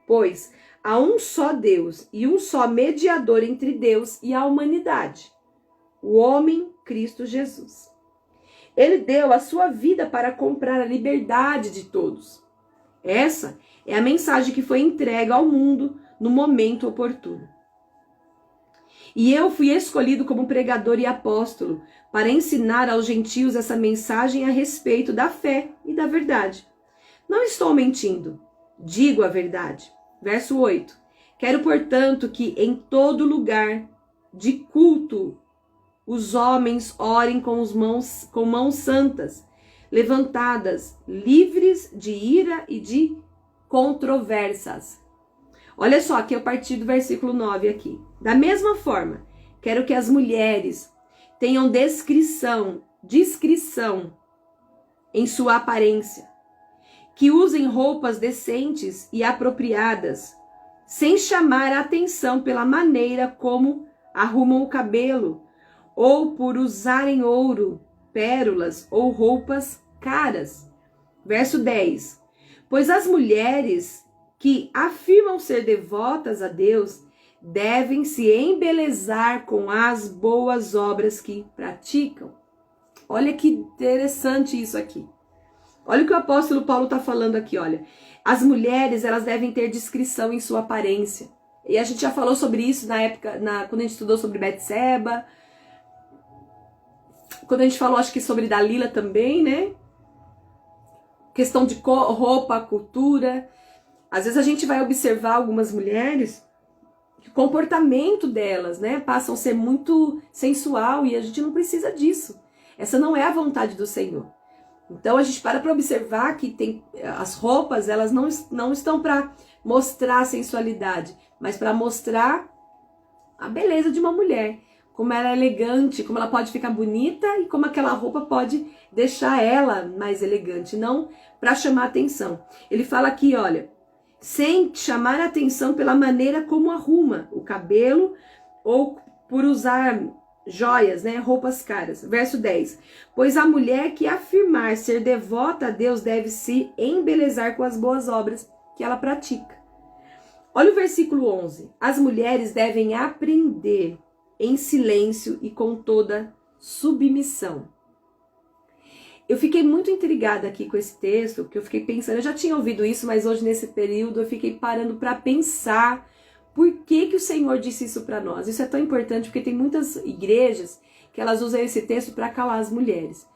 Speaker 1: Pois há um só Deus e um só mediador entre Deus e a humanidade, o homem Cristo Jesus. Ele deu a sua vida para comprar a liberdade de todos. Essa é a mensagem que foi entregue ao mundo no momento oportuno. E eu fui escolhido como pregador e apóstolo para ensinar aos gentios essa mensagem a respeito da fé e da verdade. Não estou mentindo, digo a verdade. Verso 8. Quero, portanto, que em todo lugar de culto os homens orem com mãos santas, levantadas, livres de ira e de controvérsias. Olha só, aqui eu parti do versículo 9 aqui. Da mesma forma, quero que as mulheres tenham discrição em sua aparência, que usem roupas decentes e apropriadas, sem chamar a atenção pela maneira como arrumam o cabelo, ou por usarem ouro, pérolas ou roupas caras. Verso 10. Pois as mulheres que afirmam ser devotas a Deus devem se embelezar com as boas obras que praticam. Olha que interessante isso aqui. Olha o que o apóstolo Paulo está falando aqui, olha. As mulheres, elas devem ter discrição em sua aparência. E a gente já falou sobre isso na época, quando a gente estudou sobre Betseba. Quando a gente falou, acho que sobre Dalila também, né? Questão de roupa, cultura. Às vezes a gente vai observar algumas mulheres, o comportamento delas, né? Passam a ser muito sensual e a gente não precisa disso. Essa não é a vontade do Senhor. Então a gente para observar que as roupas, elas não estão para mostrar a sensualidade, mas para mostrar a beleza de uma mulher. Como ela é elegante, como ela pode ficar bonita e como aquela roupa pode deixar ela mais elegante, não para chamar atenção. Ele fala aqui, olha, sem chamar atenção pela maneira como arruma o cabelo ou por usar joias, né, roupas caras. Verso 10. Pois a mulher que afirmar ser devota a Deus deve se embelezar com as boas obras que ela pratica. Olha o versículo 11. As mulheres devem aprender em silêncio e com toda submissão. Eu fiquei muito intrigada aqui com esse texto, porque eu fiquei pensando, eu já tinha ouvido isso, mas hoje nesse período eu fiquei parando para pensar por que o Senhor disse isso para nós. Isso é tão importante porque tem muitas igrejas que elas usam esse texto para calar as mulheres.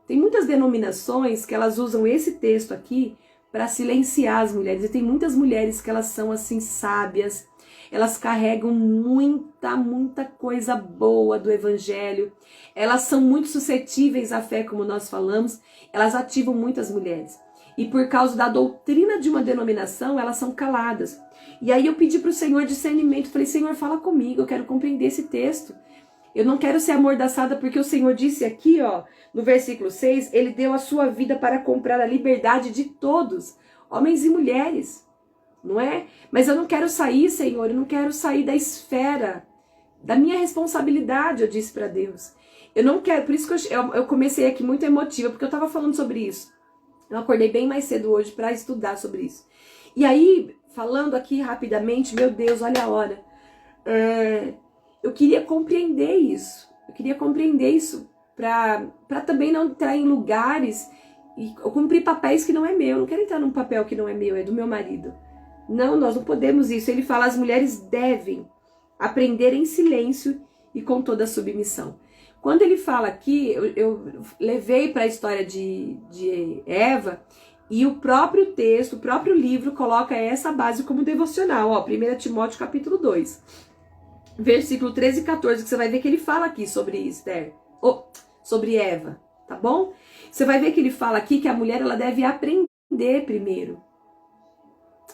Speaker 1: Tem muitas denominações que elas usam esse texto aqui para silenciar as mulheres. E tem muitas mulheres que elas são assim sábias, elas carregam muita coisa boa do evangelho, elas são muito suscetíveis à fé, como nós falamos, elas ativam muitas mulheres. E por causa da doutrina de uma denominação, elas são caladas. E aí eu pedi para o Senhor discernimento, falei, Senhor, fala comigo, eu quero compreender esse texto. Eu não quero ser amordaçada, porque o Senhor disse aqui, ó, no versículo 6, ele deu a sua vida para comprar a liberdade de todos, homens e mulheres. Não é? Mas eu não quero sair, Senhor, eu não quero sair da esfera da minha responsabilidade, eu disse para Deus. Eu não quero, por isso que eu comecei aqui muito emotiva, porque eu estava falando sobre isso. Eu acordei bem mais cedo hoje para estudar sobre isso. E aí, falando aqui rapidamente, meu Deus, olha a hora. Eu queria compreender isso. Eu queria compreender isso para também não entrar em lugares e cumprir papéis que não é meu. Eu não quero entrar num papel que não é meu, é do meu marido. Não, nós não podemos isso. Ele fala, as mulheres devem aprender em silêncio e com toda a submissão. Quando ele fala aqui, eu levei para a história de Eva, e o próprio texto, o próprio livro coloca essa base como devocional. Ó, 1 Timóteo capítulo 2, versículo 13 e 14, que você vai ver que ele fala aqui sobre Esther, sobre Eva, tá bom? Você vai ver que ele fala aqui que a mulher ela deve aprender primeiro.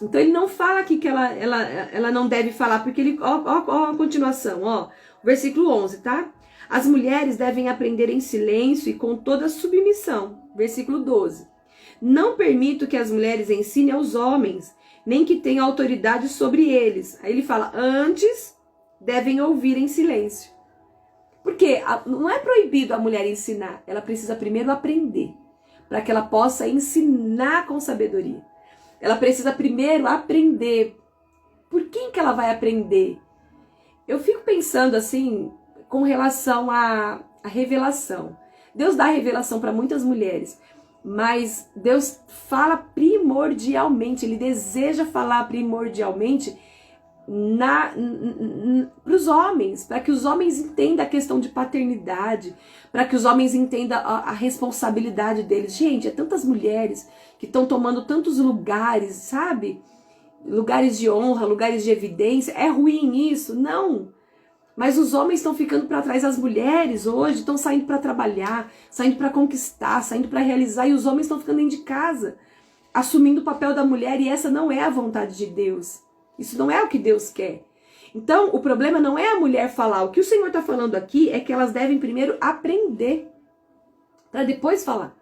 Speaker 1: Então ele não fala aqui que ela não deve falar, porque ele, ó a continuação, ó, versículo 11, tá? As mulheres devem aprender em silêncio e com toda submissão. Versículo 12. Não permito que as mulheres ensinem aos homens, nem que tenham autoridade sobre eles. Aí ele fala, antes devem ouvir em silêncio. Porque não é proibido a mulher ensinar, ela precisa primeiro aprender, para que ela possa ensinar com sabedoria. Ela precisa primeiro aprender. Por quem que ela vai aprender? Eu fico pensando assim, com relação à revelação. Deus dá revelação para muitas mulheres, mas Deus fala primordialmente, Ele deseja falar primordialmente para os homens, para que os homens entendam a questão de paternidade, para que os homens entendam a responsabilidade deles. Gente, é tantas mulheres que estão tomando tantos lugares, sabe? Lugares de honra, lugares de evidência. É ruim isso? Não. Mas os homens estão ficando para trás. As mulheres hoje estão saindo para trabalhar, saindo para conquistar, saindo para realizar, e os homens estão ficando dentro de casa, assumindo o papel da mulher, e essa não é a vontade de Deus. Isso não é o que Deus quer. Então, o problema não é a mulher falar. O que o Senhor está falando aqui é que elas devem primeiro aprender, para depois falar.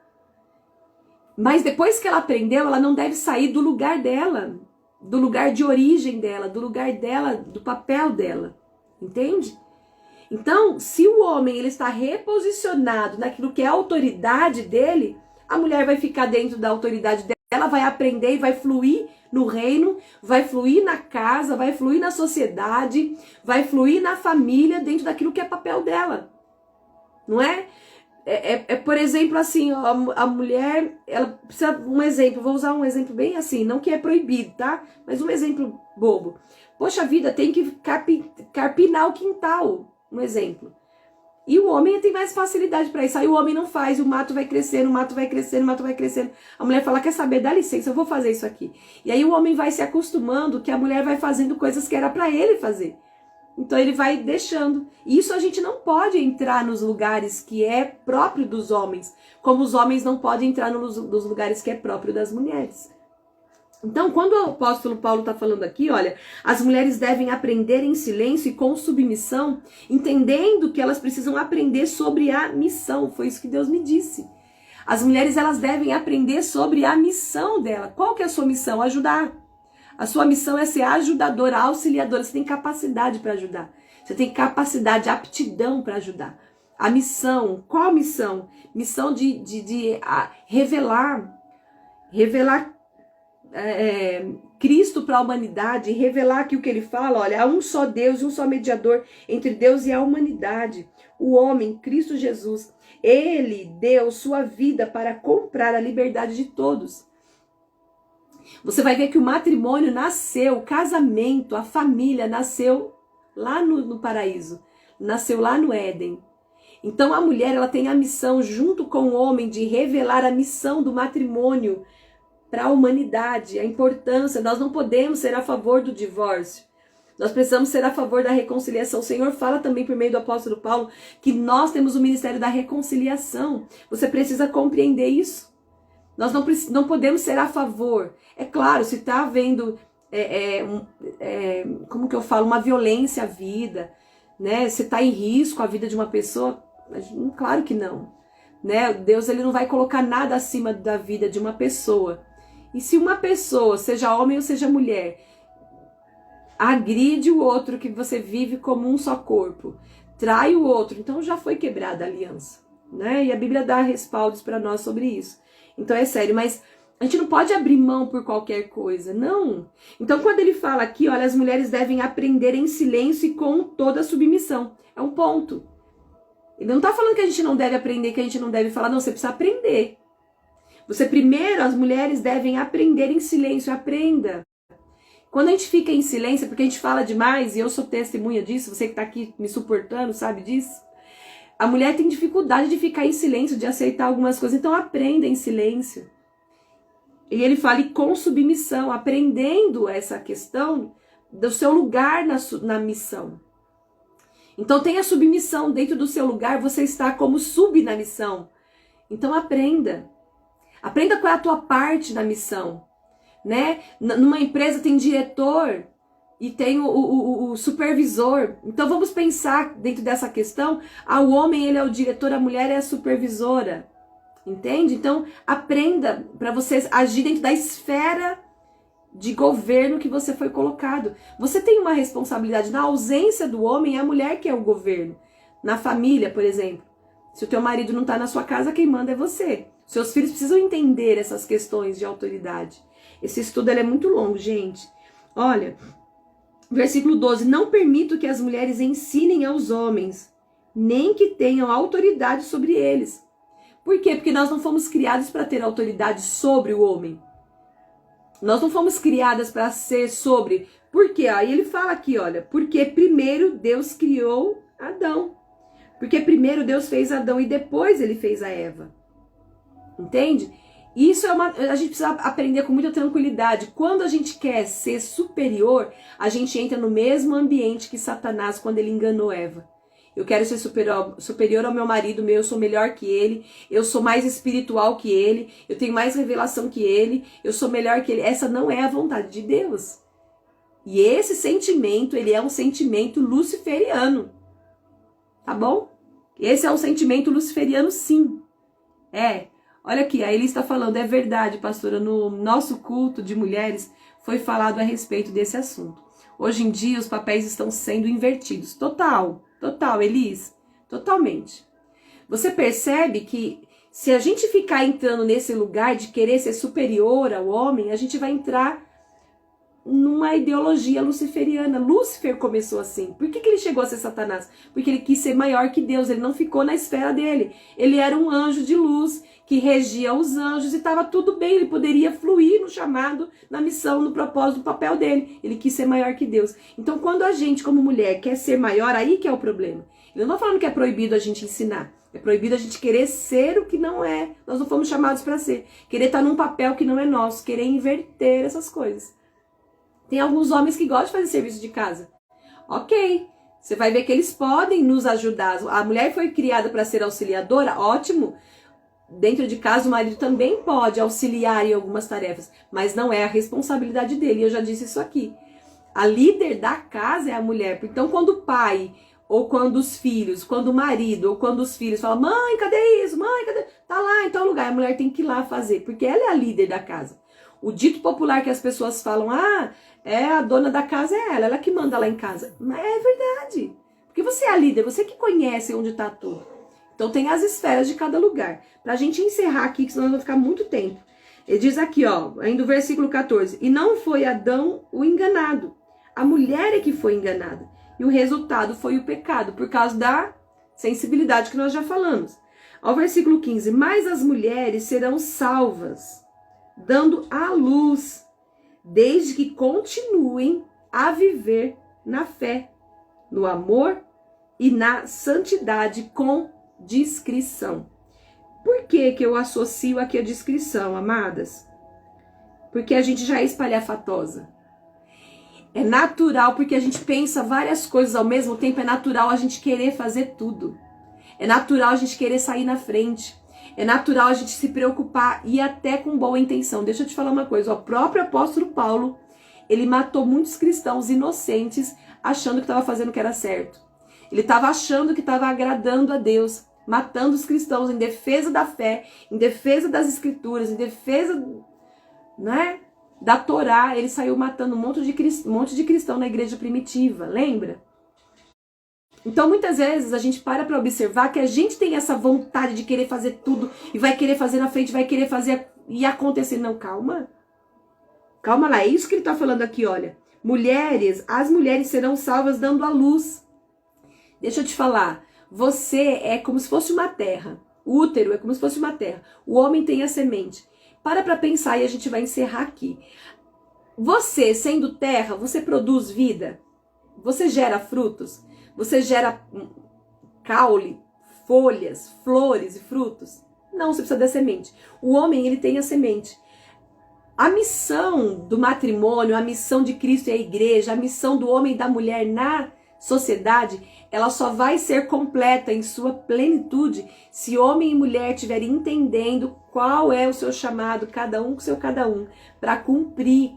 Speaker 1: Mas depois que ela aprendeu, ela não deve sair do lugar dela, do lugar de origem dela, do lugar dela, do papel dela. Entende? Então, se o homem ele está reposicionado naquilo que é a autoridade dele, a mulher vai ficar dentro da autoridade dela, ela vai aprender e vai fluir no reino, vai fluir na casa, vai fluir na sociedade, vai fluir na família, dentro daquilo que é papel dela. Não é? Por exemplo, assim, a mulher, ela precisa, um exemplo, vou usar um exemplo bem assim, não que é proibido, tá? Mas um exemplo bobo. Poxa vida, tem que carpinar o quintal, um exemplo. E o homem tem mais facilidade para isso. Aí o homem não faz, o mato vai crescendo, o mato vai crescendo, o mato vai crescendo. A mulher fala, quer saber, dá licença, eu vou fazer isso aqui. E aí o homem vai se acostumando que a mulher vai fazendo coisas que era para ele fazer. Então ele vai deixando. E isso a gente não pode entrar nos lugares que é próprio dos homens, como os homens não podem entrar nos lugares que é próprio das mulheres. Então, quando o apóstolo Paulo está falando aqui, olha, as mulheres devem aprender em silêncio e com submissão, entendendo que elas precisam aprender sobre a missão. Foi isso que Deus me disse. As mulheres, elas devem aprender sobre a missão dela. Qual que é a sua missão? Ajudar. A sua missão é ser ajudadora, auxiliadora. Você tem capacidade para ajudar. Você tem capacidade, aptidão para ajudar. A missão, qual a missão? Missão de revelar Cristo para a humanidade, revelar que o que ele fala, olha, há um só Deus e um só mediador entre Deus e a humanidade, o homem, Cristo Jesus. Ele deu sua vida para comprar a liberdade de todos. Você vai ver que o matrimônio nasceu, o casamento, a família nasceu lá no paraíso, nasceu lá no Éden. Então a mulher, ela tem a missão, junto com o homem, de revelar a missão do matrimônio para a humanidade, a importância. Nós não podemos ser a favor do divórcio. Nós precisamos ser a favor da reconciliação. O Senhor fala também por meio do apóstolo Paulo que nós temos o ministério da reconciliação. Você precisa compreender isso. Nós não podemos ser a favor. É claro, se está havendo, como que eu falo, uma violência à vida, né? Se está em risco a vida de uma pessoa, claro que não. Né? Deus, ele não vai colocar nada acima da vida de uma pessoa. E se uma pessoa, seja homem ou seja mulher, agride o outro que você vive como um só corpo, trai o outro, então já foi quebrada a aliança, né? E a Bíblia dá respaldos para nós sobre isso. Então é sério, mas a gente não pode abrir mão por qualquer coisa, não. Então quando ele fala aqui, olha, as mulheres devem aprender em silêncio e com toda submissão. É um ponto. Ele não está falando que a gente não deve aprender, que a gente não deve falar, não, você precisa aprender. Você primeiro, as mulheres devem aprender em silêncio, aprenda. Quando a gente fica em silêncio, porque a gente fala demais, e eu sou testemunha disso, você que está aqui me suportando sabe disso. A mulher tem dificuldade de ficar em silêncio, de aceitar algumas coisas, então aprenda em silêncio. E ele fala, e com submissão, aprendendo essa questão do seu lugar na missão. Então tenha submissão dentro do seu lugar, você está como sub na missão. Então aprenda. Aprenda qual é a tua parte na missão. Né? Numa empresa tem diretor e tem o supervisor. Então vamos pensar dentro dessa questão. O homem, ele é o diretor, a mulher é a supervisora. Entende? Então aprenda para você agir dentro da esfera de governo que você foi colocado. Você tem uma responsabilidade. Na ausência do homem, é a mulher que é o governo. Na família, por exemplo. Se o teu marido não está na sua casa, quem manda é você. Seus filhos precisam entender essas questões de autoridade. Esse estudo é muito longo, gente. Olha, versículo 12. Não permito que as mulheres ensinem aos homens, nem que tenham autoridade sobre eles. Por quê? Porque nós não fomos criados para ter autoridade sobre o homem. Nós não fomos criadas para ser sobre. Por quê? Aí ele fala aqui, olha. Porque primeiro Deus criou Adão. Porque primeiro Deus fez Adão e depois ele fez a Eva. Entende? Isso a gente precisa aprender com muita tranquilidade. Quando a gente quer ser superior, a gente entra no mesmo ambiente que Satanás quando ele enganou Eva. Eu quero ser superior ao meu marido, eu sou melhor que ele, eu sou mais espiritual que ele, eu tenho mais revelação que ele, eu sou melhor que ele. Essa não é a vontade de Deus. E esse sentimento, ele é um sentimento luciferiano. Tá bom? Esse é um sentimento luciferiano, sim. Olha aqui, a Eli está falando, é verdade, pastora, no nosso culto de mulheres foi falado a respeito desse assunto. Hoje em dia os papéis estão sendo invertidos. Total, Elis, totalmente. Você percebe que se a gente ficar entrando nesse lugar de querer ser superior ao homem, a gente vai entrar numa ideologia luciferiana. Lúcifer começou assim. Por que ele chegou a ser Satanás? Porque ele quis ser maior que Deus, ele não ficou na esfera dele. Ele era um anjo de luz que regia os anjos e estava tudo bem, ele poderia fluir no chamado, na missão, no propósito, no papel dele. Ele quis ser maior que Deus. Então quando a gente, como mulher, quer ser maior, aí que é o problema. Eu não estou falando que é proibido a gente ensinar. É proibido a gente querer ser o que não é. Nós não fomos chamados para ser. Querer estar num papel que não é nosso. Querer inverter essas coisas. Tem alguns homens que gostam de fazer serviço de casa. Ok. Você vai ver que eles podem nos ajudar. A mulher foi criada para ser auxiliadora. Ótimo. Dentro de casa o marido também pode auxiliar em algumas tarefas. Mas não é a responsabilidade dele. Eu já disse isso aqui. A líder da casa é a mulher. Então quando o pai... ou quando os filhos, quando o marido, ou quando os filhos falam, mãe, cadê isso? Mãe, cadê? Tá lá em tal lugar. A mulher tem que ir lá fazer, porque ela é a líder da casa. O dito popular que as pessoas falam, a dona da casa é ela que manda lá em casa. Mas é verdade. Porque você é a líder, você que conhece onde tá tudo. Então tem as esferas de cada lugar. Pra gente encerrar aqui, que senão vai ficar muito tempo. Ele diz aqui, ainda o versículo 14. E não foi Adão o enganado. A mulher é que foi enganada. E o resultado foi o pecado, por causa da sensibilidade que nós já falamos. Ao versículo 15. Mas as mulheres serão salvas, dando à luz, desde que continuem a viver na fé, no amor e na santidade com discrição. Por que eu associo aqui a discrição, amadas? Porque a gente já é espalhafatosa. É natural, porque a gente pensa várias coisas ao mesmo tempo, é natural a gente querer fazer tudo. É natural a gente querer sair na frente. É natural a gente se preocupar e até com boa intenção. Deixa eu te falar uma coisa, o próprio apóstolo Paulo, ele matou muitos cristãos inocentes achando que estava fazendo o que era certo. Ele estava achando que estava agradando a Deus, matando os cristãos em defesa da fé, em defesa das escrituras, em defesa, da Torá. Ele saiu matando um monte de cristão na igreja primitiva, lembra? Então, muitas vezes, a gente para observar que a gente tem essa vontade de querer fazer tudo e vai querer fazer na frente, vai querer fazer e acontecer. Não, calma. Calma lá, é isso que ele está falando aqui, olha. As mulheres serão salvas dando à luz. Deixa eu te falar, você é como se fosse uma terra. O útero é como se fosse uma terra. O homem tem a semente. Para pensar e a gente vai encerrar aqui. Você, sendo terra, você produz vida? Você gera frutos? Você gera caule, folhas, flores e frutos? Não, você precisa da semente. O homem, ele tem a semente. A missão do matrimônio, a missão de Cristo e a igreja, a missão do homem e da mulher na sociedade, ela só vai ser completa em sua plenitude se homem e mulher estiverem entendendo qual é o seu chamado, cada um com seu cada um, para cumprir,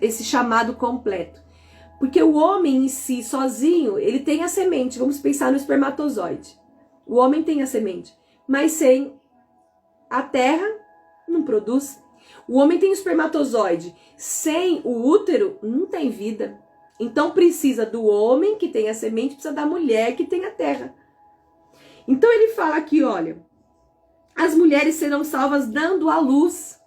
Speaker 1: esse chamado completo. Porque o homem em si, sozinho, ele tem a semente. Vamos pensar no espermatozoide. O homem tem a semente. Mas sem a terra, não produz. O homem tem o espermatozoide. Sem o útero, não tem vida. Então precisa do homem que tem a semente, precisa da mulher que tem a terra. Então ele fala aqui, olha, as mulheres serão salvas dando à luz.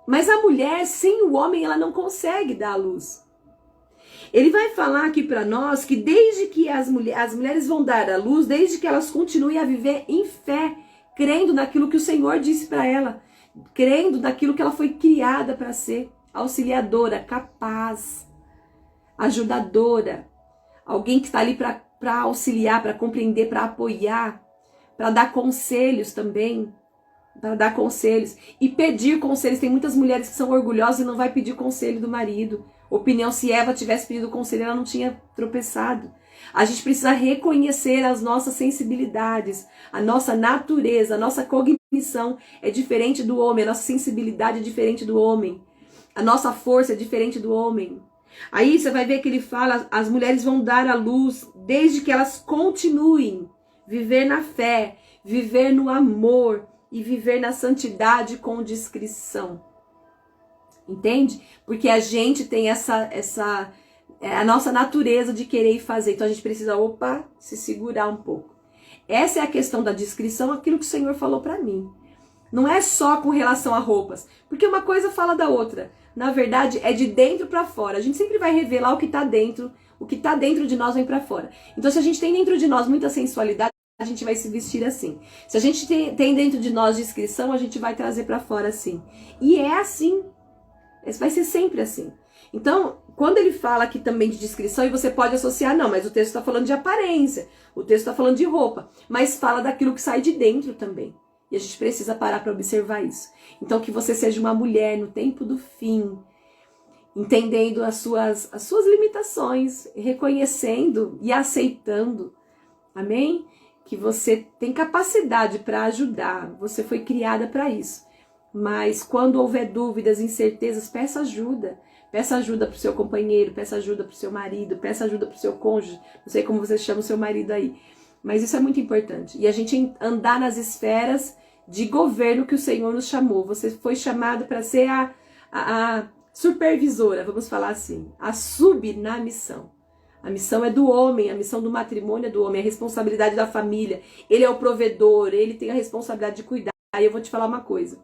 Speaker 1: Mas a mulher, sem o homem, ela não consegue dar à luz. Ele vai falar aqui para nós que desde que as mulheres vão dar à luz, desde que elas continuem a viver em fé, crendo naquilo que o Senhor disse para ela, crendo naquilo que ela foi criada para ser, auxiliadora, capaz, ajudadora, alguém que está ali para auxiliar, para compreender, para apoiar, para dar conselhos também, para dar conselhos e pedir conselhos. Tem muitas mulheres que são orgulhosas e não vai pedir conselho do marido. Opinião, se Eva tivesse pedido conselho, ela não tinha tropeçado. A gente precisa reconhecer as nossas sensibilidades, a nossa natureza, a nossa cognição é diferente do homem, a nossa sensibilidade é diferente do homem, a nossa força é diferente do homem. Aí você vai ver que ele fala, as mulheres vão dar à luz desde que elas continuem viver na fé, viver no amor e viver na santidade com discrição. Entende? Porque a gente tem a nossa natureza de querer fazer. Então a gente precisa, se segurar um pouco. Essa é a questão da discrição, aquilo que o Senhor falou para mim. Não é só com relação a roupas, porque uma coisa fala da outra. Na verdade, é de dentro para fora. A gente sempre vai revelar o que está dentro, o que está dentro de nós vem para fora. Então se a gente tem dentro de nós muita sensualidade, a gente vai se vestir assim. Se a gente tem dentro de nós discrição, a gente vai trazer para fora assim. E é assim. Vai ser sempre assim. Então, quando ele fala aqui também de discrição, e você pode associar, não, mas o texto está falando de aparência, o texto está falando de roupa, mas fala daquilo que sai de dentro também. E a gente precisa parar para observar isso. Então, que você seja uma mulher no tempo do fim, entendendo as suas limitações, reconhecendo e aceitando. Amém? Que você tem capacidade para ajudar, você foi criada para isso. Mas quando houver dúvidas, incertezas, peça ajuda. Peça ajuda para o seu companheiro, peça ajuda para o seu marido, peça ajuda para o seu cônjuge. Não sei como você chama o seu marido aí. Mas isso é muito importante. E a gente andar nas esferas de governo que o Senhor nos chamou. Você foi chamado para ser a supervisora, vamos falar assim. A sub na missão. A missão é do homem, a missão do matrimônio é do homem, a responsabilidade da família. Ele é o provedor, ele tem a responsabilidade de cuidar. Aí eu vou te falar uma coisa.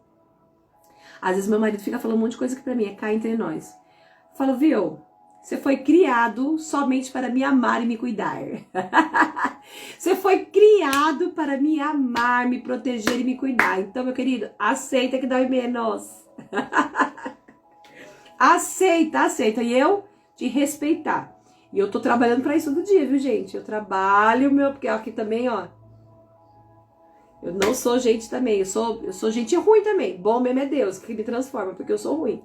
Speaker 1: Às vezes meu marido fica falando um monte de coisa que pra mim é cá entre nós. Eu falo, viu? Você foi criado somente para me amar e me cuidar. Você foi criado para me amar, me proteger e me cuidar. Então, meu querido, aceita que dói menos. Aceita. E eu te respeitar. E eu tô trabalhando para isso todo dia, viu, gente? Eu trabalho, porque aqui também, ó. Eu não sou gente também, eu sou gente ruim também. Bom mesmo é Deus que me transforma, porque eu sou ruim.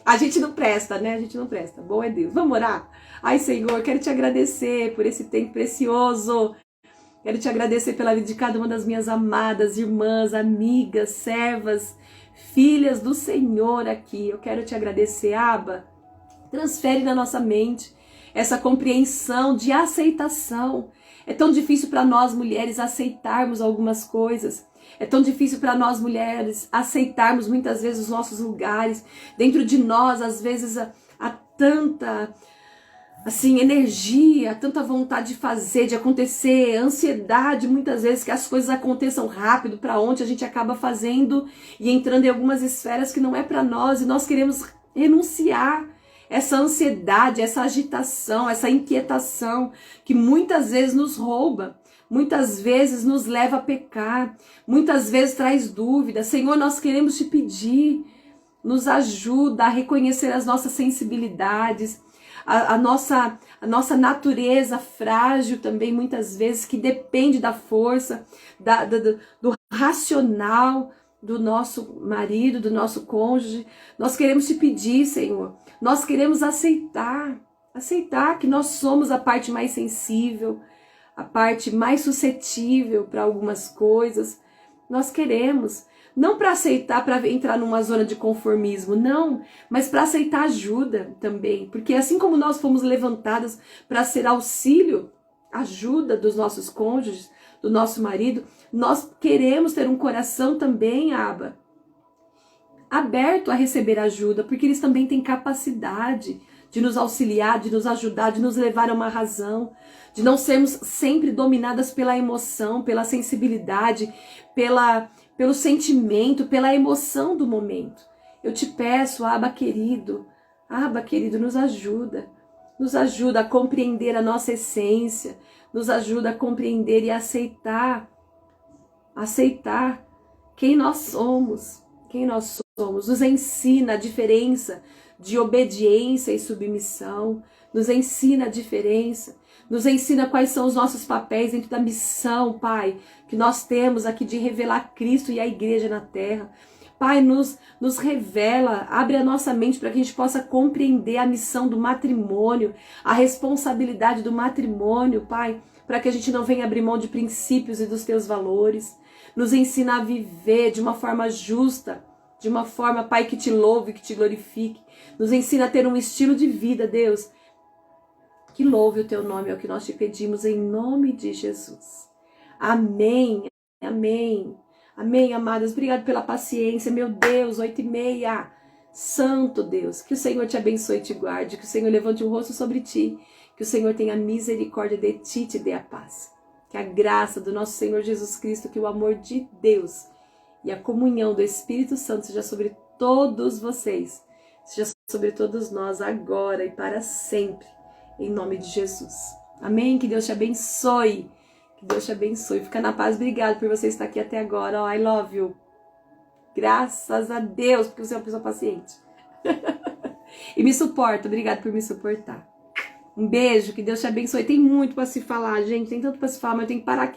Speaker 1: A gente não presta, né? A gente não presta. Bom é Deus. Vamos orar? Ai, Senhor, quero te agradecer por esse tempo precioso. Quero te agradecer pela vida de cada uma das minhas amadas irmãs, amigas, servas, filhas do Senhor aqui. Eu quero te agradecer, Abba. Transfere na nossa mente essa compreensão de aceitação. É tão difícil para nós mulheres aceitarmos algumas coisas. É tão difícil para nós mulheres aceitarmos muitas vezes os nossos lugares. Dentro de nós, às vezes, há tanta energia, tanta vontade de fazer, de acontecer, ansiedade muitas vezes que as coisas aconteçam rápido, para onde a gente acaba fazendo e entrando em algumas esferas que não é para nós e nós queremos renunciar. Essa ansiedade, essa agitação, essa inquietação que muitas vezes nos rouba, muitas vezes nos leva a pecar, muitas vezes traz dúvida. Senhor, nós queremos te pedir, nos ajuda a reconhecer as nossas sensibilidades, a nossa natureza frágil também, muitas vezes, que depende da força, do racional do nosso marido, do nosso cônjuge. Nós queremos te pedir, Senhor, nós queremos aceitar que nós somos a parte mais sensível, a parte mais suscetível para algumas coisas. Nós queremos, não para aceitar, para entrar numa zona de conformismo, não, mas para aceitar ajuda também, porque assim como nós fomos levantadas para ser auxílio, ajuda dos nossos cônjuges, do nosso marido, nós queremos ter um coração também, Abba, aberto a receber ajuda, porque eles também têm capacidade de nos auxiliar, de nos ajudar, de nos levar a uma razão, de não sermos sempre dominadas pela emoção, pela sensibilidade, pelo sentimento, pela emoção do momento. Eu te peço, Abba querido, nos ajuda a compreender a nossa essência, nos ajuda a compreender e aceitar quem nós somos, nos ensina a diferença de obediência e submissão, nos ensina a diferença, nos ensina quais são os nossos papéis dentro da missão, Pai, que nós temos aqui de revelar Cristo e a igreja na terra. Pai, nos revela, abre a nossa mente para que a gente possa compreender a missão do matrimônio, a responsabilidade do matrimônio, Pai, para que a gente não venha abrir mão de princípios e dos teus valores. Nos ensina a viver de uma forma justa, de uma forma, Pai, que te louve, que te glorifique. Nos ensina a ter um estilo de vida, Deus, que louve o teu nome, é o que nós te pedimos em nome de Jesus. Amém, amém. Amém, amadas. Obrigado pela paciência. Meu Deus, 8h30. Santo Deus, que o Senhor te abençoe e te guarde, que o Senhor levante o rosto sobre ti, que o Senhor tenha misericórdia de ti e te dê a paz. Que a graça do nosso Senhor Jesus Cristo, que o amor de Deus e a comunhão do Espírito Santo seja sobre todos vocês, seja sobre todos nós agora e para sempre, em nome de Jesus. Amém? Que Deus te abençoe. Que Deus te abençoe. Fica na paz. Obrigado por você estar aqui até agora. Oh, I love you. Graças a Deus, porque você é uma pessoa paciente. E me suporta. Obrigado por me suportar. Um beijo. Que Deus te abençoe. Tem muito para se falar, gente. Tem tanto para se falar, mas eu tenho que parar aqui.